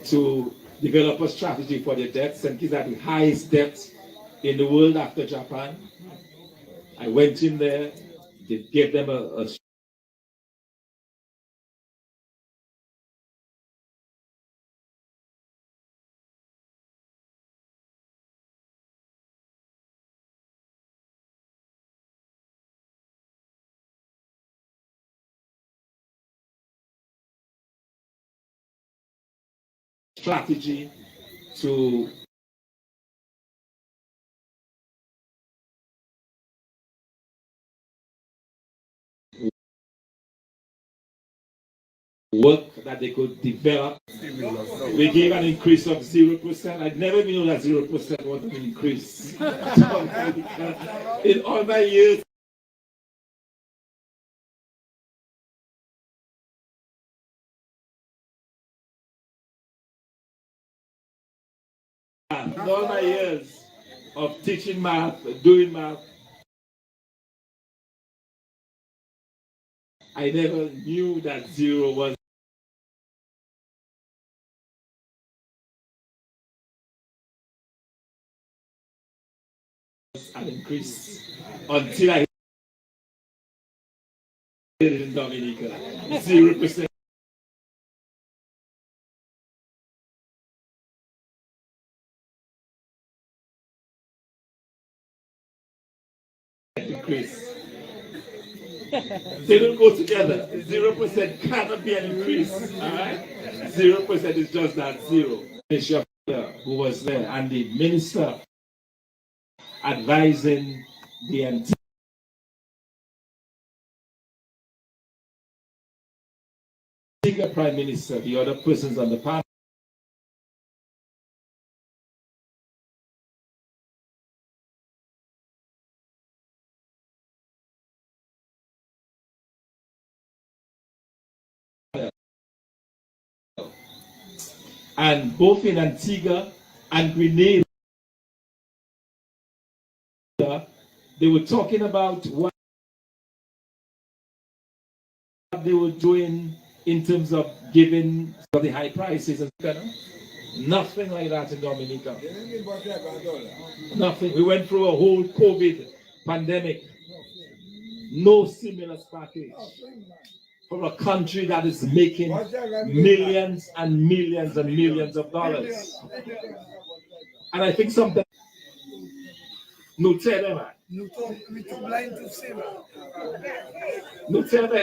to develop a strategy for the debts, and these are the highest debts in the world after Japan. I went in there, they gave them a strategy to work that they could develop. We gave an increase of 0%. I'd never been known that 0% was an increase. In all my years, of teaching math, doing math, I never knew that zero was an increase until I did it in Dominica. 0%. Increase. They don't go together. 0% cannot be an increase. All right? 0% is just that zero. Bishop who was there and the minister advising the Antigua Prime Minister, the other persons on the panel. And both in Antigua and Grenada, they were talking about what they were doing in terms of giving the high prices and nothing like that in Dominica. Nothing. We went through a whole COVID pandemic. No stimulus package for a country that is making millions and millions and millions of dollars. And I think something. No tell them, man. No tell them.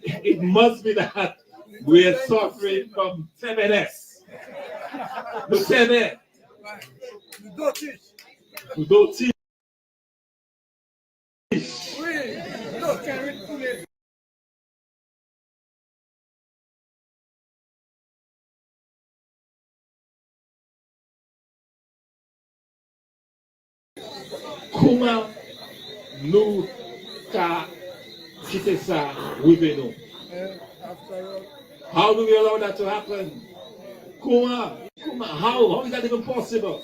It must be that we are suffering from feminist. No tell them. We don't teach. Comment nous ka quitter ça, nous? How do we allow that to happen? Comment? How is that even possible?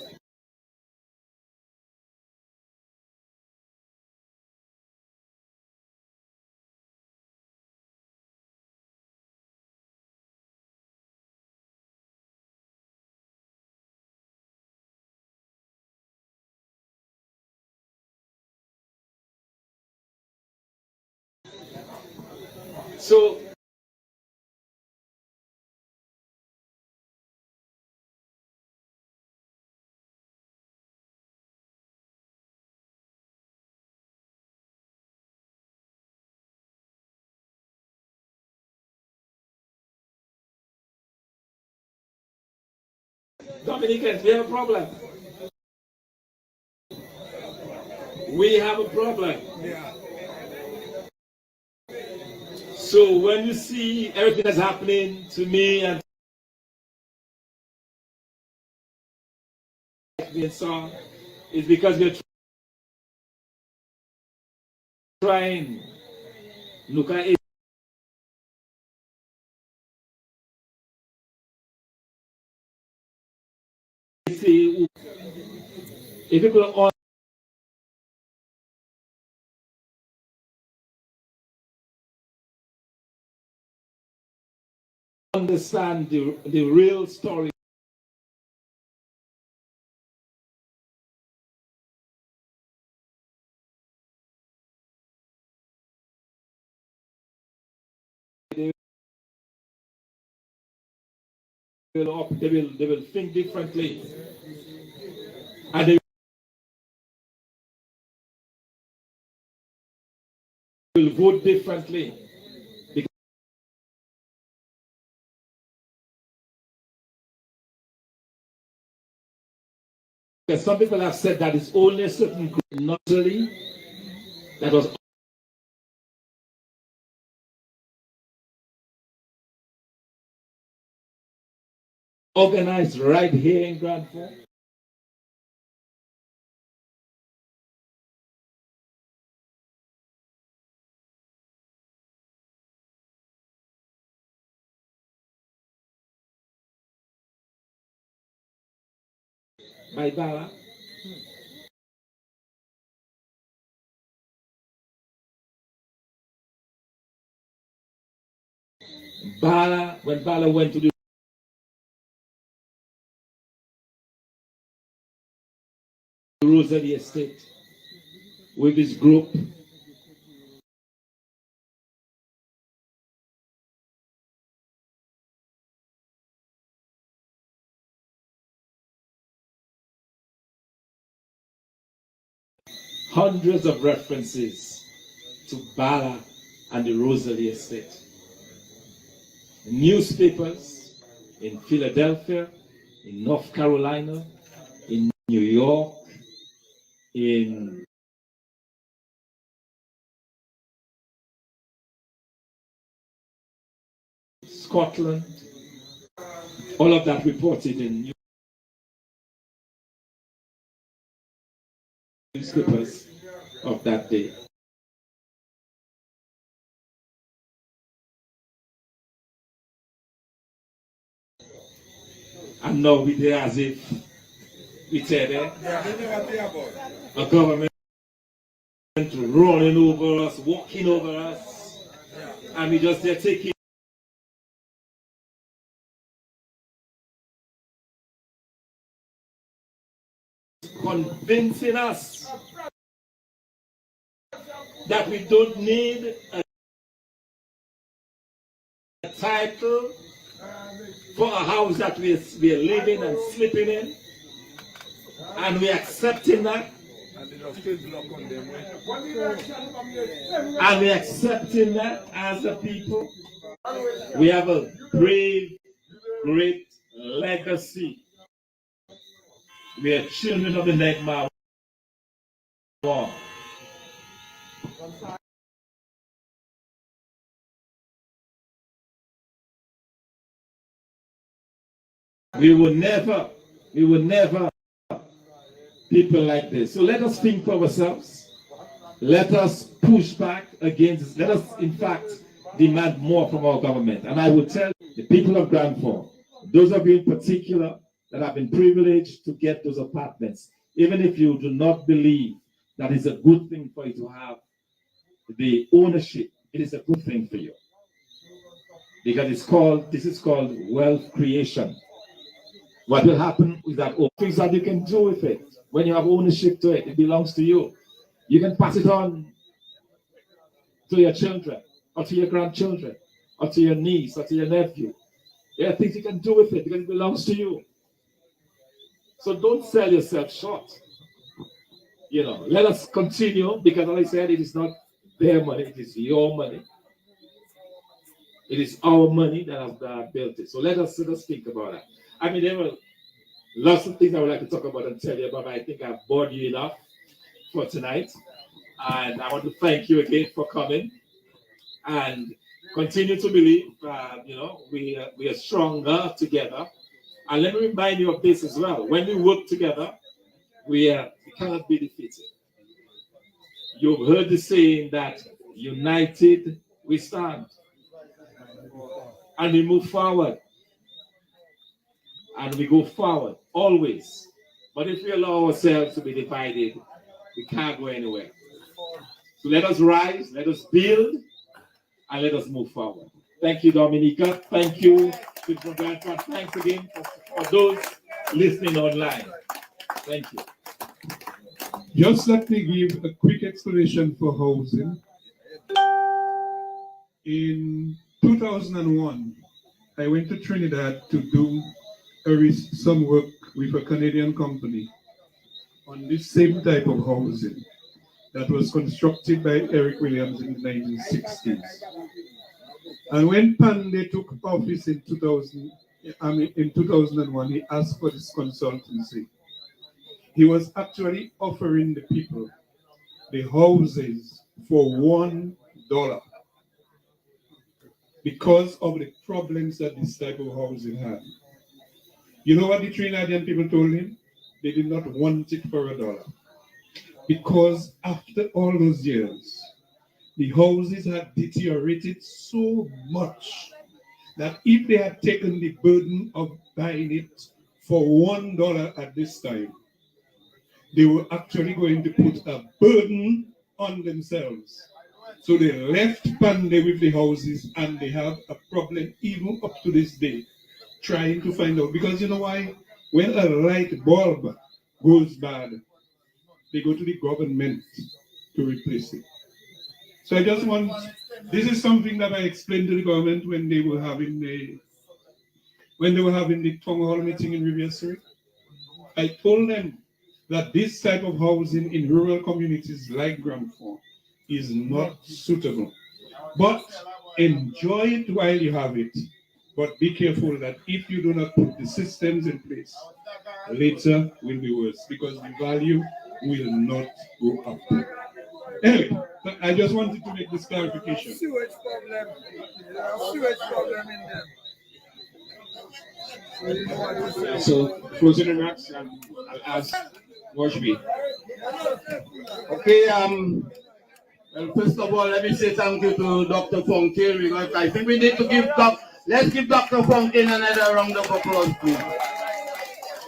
So Dominicans, we have a problem. We have a problem. So when you see everything that's happening to me and being sung is because we're trying. Look at it. If people understand the real story, they will think differently, and they will vote differently. Because some people have said that it's only a certain group, not really, that was organized right here in Grand Forks. By Bala. When Bala went to the Rosary Estate with his group, hundreds of references to Bala and the Rosary Estate. Newspapers in Philadelphia, in North Carolina, in New York, in Scotland, all of that reported in newspapers of that day. And now we there as if we said a government rolling over us, walking over us, and we just there taking convincing us that we don't need a title for a house that we are living and sleeping in, and we're accepting that. And we're accepting that as a people. We have a brave, great legacy. We are children of the Negma War. We will never people like this. So let us think for ourselves. Let us push back against, let us in fact demand more from our government. And I will tell the people of Grand Forks, those of you in particular that have been privileged to get those apartments, even if you do not believe that it's a good thing for you to have the ownership, it is a good thing for you. Because this is called wealth creation. What will happen with that things that you can do with it? When you have ownership to it, it belongs to you. You can pass it on to your children, or to your grandchildren, or to your niece, or to your nephew. There are things you can do with it because it belongs to you. So don't sell yourself short. You know, let us continue because, as I said, it is not their money, it is your money. It is our money that has built it. So let us think about that. I mean, there were lots of things I would like to talk about and tell you about, but I think I've bored you enough for tonight. And I want to thank you again for coming and continue to believe, we are stronger together. And let me remind you of this as well. When we work together, we cannot be defeated. You've heard the saying that united we stand, and we move forward, and we go forward always. But if we allow ourselves to be divided, we can't go anywhere. So let us rise, let us build, and let us move forward. Thank you, Dominica. Thank you, Mr. Bradford. Thanks again for those listening online. Thank you. Just let me give a quick explanation for housing. In 2001, I went to Trinidad to do some work with a Canadian company on this same type of housing that was constructed by Eric Williams in the 1960s. And when Pandey took office in 2001, he asked for this consultancy. He was actually offering the people the houses for $1 because of the problems that this type of housing had. You know what the Trinidadian people told him? They did not want it for $1. Because after all those years, the houses had deteriorated so much that if they had taken the burden of buying it for $1 at this time, they were actually going to put a burden on themselves. So they left Pandey with the houses, and they have a problem even up to this day, trying to find out. Because you know why? When a light bulb goes bad, they go to the government to replace it. So I just want, this is something that I explained to the government when they were having the town hall meeting in Riviera Street. I told them that this type of housing in rural communities like Grand Fort is not suitable. But enjoy it while you have it. But be careful that if you do not put the systems in place, later will be worse because the value will not go up. Anyway, I just wanted to make this clarification. Sewage problem. Sewage problem in them. So, closing remarks, I'll ask Washby. Okay, well, first of all, let me say thank you to Dr. Fontaine because I think we need to let's give Dr. Fontaine another round of applause, please.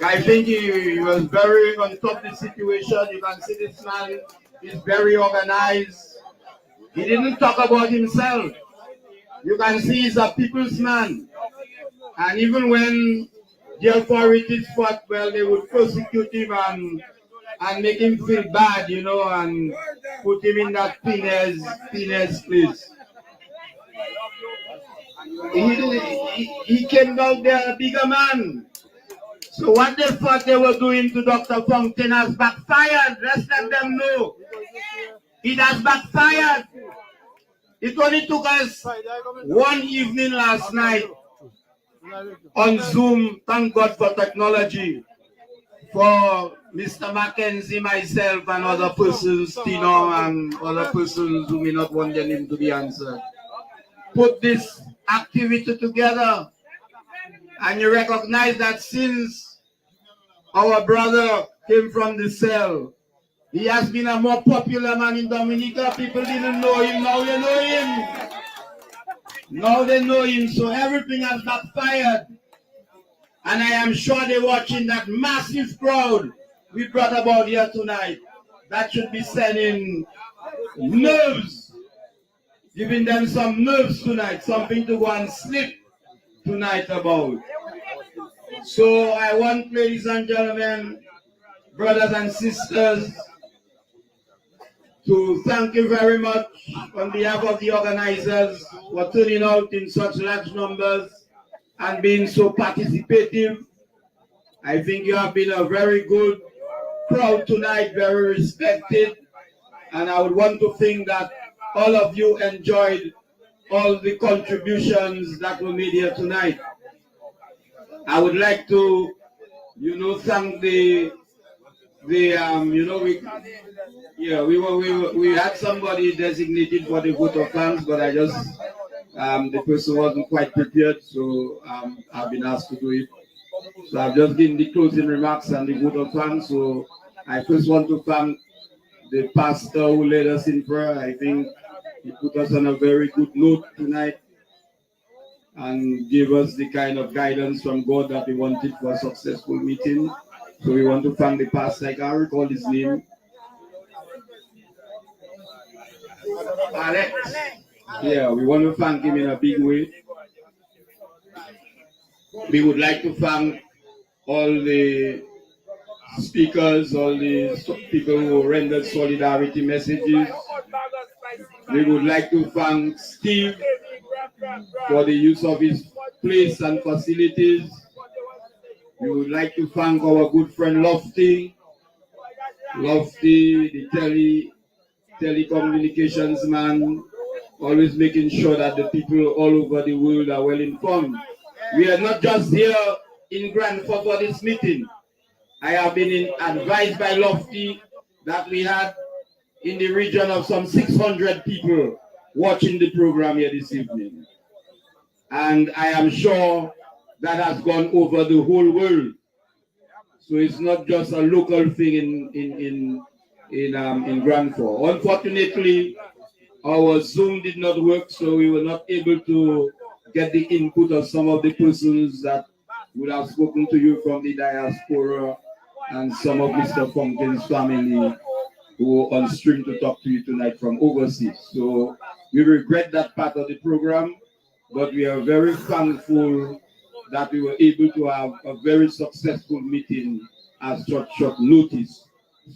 I think he was very on top of the situation. You can see this man is very organized. He didn't talk about himself. You can see he's a people's man. And even when the authorities fought, well, they would persecute him and make him feel bad, you know, and put him in that penis place. He came out there a bigger man. So what they thought they were doing to Dr. Fontaine has backfired. Let's let them know. It has backfired. It only took us one evening last night on Zoom, thank God for technology, for Mr. Mackenzie, myself, and other persons, Tino, and other persons who may not want their name to be answered. Put this activity together, and you recognize that since our brother came from the cell, he has been a more popular man in Dominica. People didn't know him, now they know him. Now they know him, so everything has backfired. And I am sure they're watching that massive crowd we brought about here tonight. That should be sending nerves, giving them some nerves tonight, something to go and sleep tonight about. So I want, ladies and gentlemen, brothers and sisters, to thank you very much on behalf of the organizers for turning out in such large numbers and being so participative. I think you have been a very good crowd tonight, very respected, and I would want to think that all of you enjoyed all the contributions that were made here tonight. I would like to, thank we had somebody designated for the vote of thanks, but I just the person wasn't quite prepared, so I've been asked to do it. So I've just given the closing remarks and the vote of thanks. So I first want to thank the pastor who led us in prayer. I think he put us on a very good note tonight and gave us the kind of guidance from God that we wanted for a successful meeting. So we want to thank the pastor. I can't recall his name. Alex. Yeah, we want to thank him in a big way. We would like to thank all the speakers, all the people who rendered solidarity messages. We would like to thank Steve for the use of his place and facilities. We would like to thank our good friend Lofty, the telecommunications man, always making sure that the people all over the world are well informed. We are not just here in Grandford for this meeting. I have been advised by Lofty that we had in the region of some 600 people watching the program here this evening. And I am sure that has gone over the whole world. So it's not just a local thing in Grandford. Unfortunately, our Zoom did not work, so we were not able to get the input of some of the persons that would have spoken to you from the diaspora and some of Mr. Fontaine's family who are on stream to talk to you tonight from overseas. So we regret that part of the program, but we are very thankful that we were able to have a very successful meeting at short notice.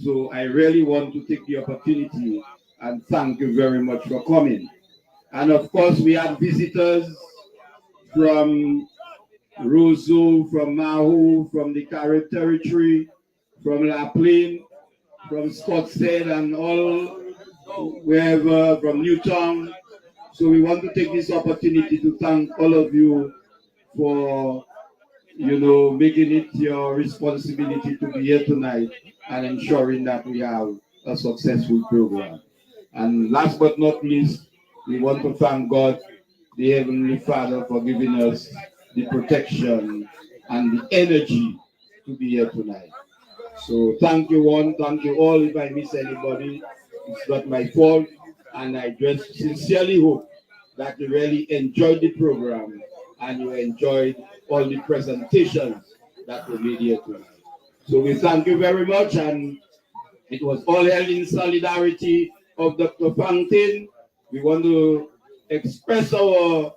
So I really want to take the opportunity and thank you very much for coming. And of course, we had visitors from Roseau, from Mahu, from the Carib Territory, from La Plaine, from Scottsdale, and all wherever, from Newtown. So we want to take this opportunity to thank all of you for, making it your responsibility to be here tonight and ensuring that we have a successful program. And last but not least, we want to thank God, the Heavenly Father, for giving us the protection and the energy to be here tonight. So thank you one, thank you all. If I miss anybody, it's not my fault. And I just sincerely hope that you really enjoyed the program and you enjoyed all the presentations that were made here tonight. So we thank you very much, and it was all held in solidarity of Dr. Fontaine. We want to express our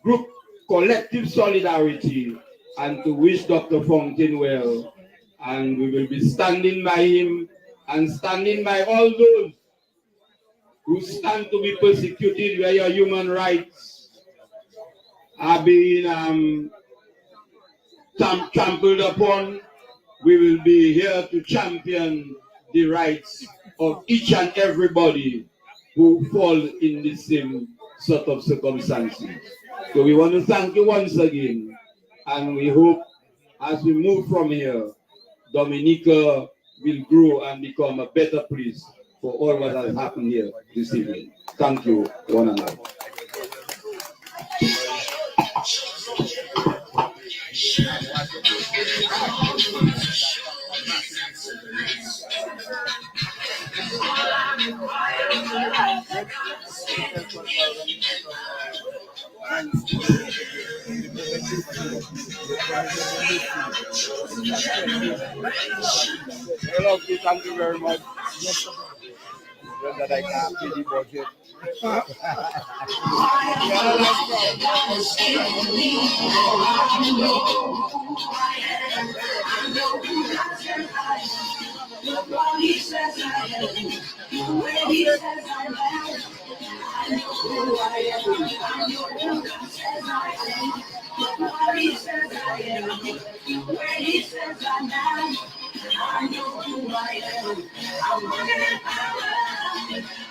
group collective solidarity and to wish Dr. Fontaine well. And we will be standing by him and standing by all those who stand to be persecuted where your human rights are being trampled upon. We will be here to champion the rights of each and everybody who fall in the same sort of circumstances. So we want to thank you once again, and we hope as we move from here, Dominica will grow and become a better place for all what has happened here this evening. Thank you, one and all. Hello, thank you very much. That I can't pay the budget. Nobody says I am. When he says I am, I know who I am. I know who God says I am. Nobody says I am. When he says I am, I know who I am. I'm working in power.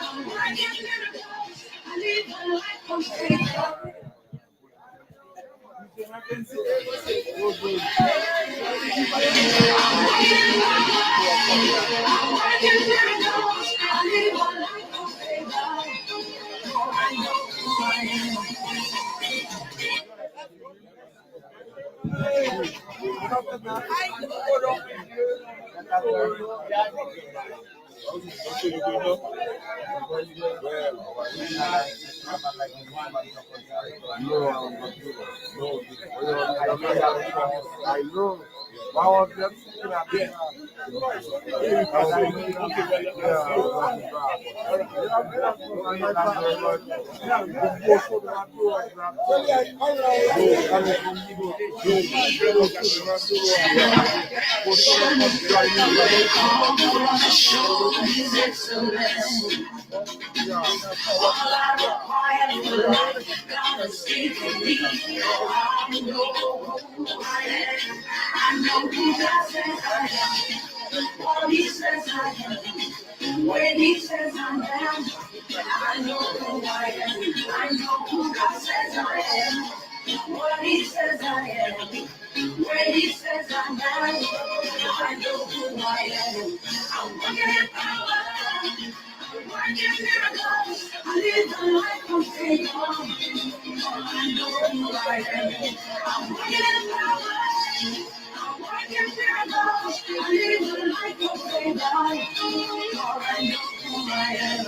I'm working miracles. I live a life of faith. I know. I was just thinking of it. All I require for life, God is keeping me. I know who I am. I know who God says I am. What He says I am. When He says I am. I know who I am. I know who God says I am. What He says I am. When He says I am. I know who I am. I'm walking in power. Working miracles, I live a life of faith. I know who I am. I'm working in power. I'm working miracles, I live a life of faith. I know who I am.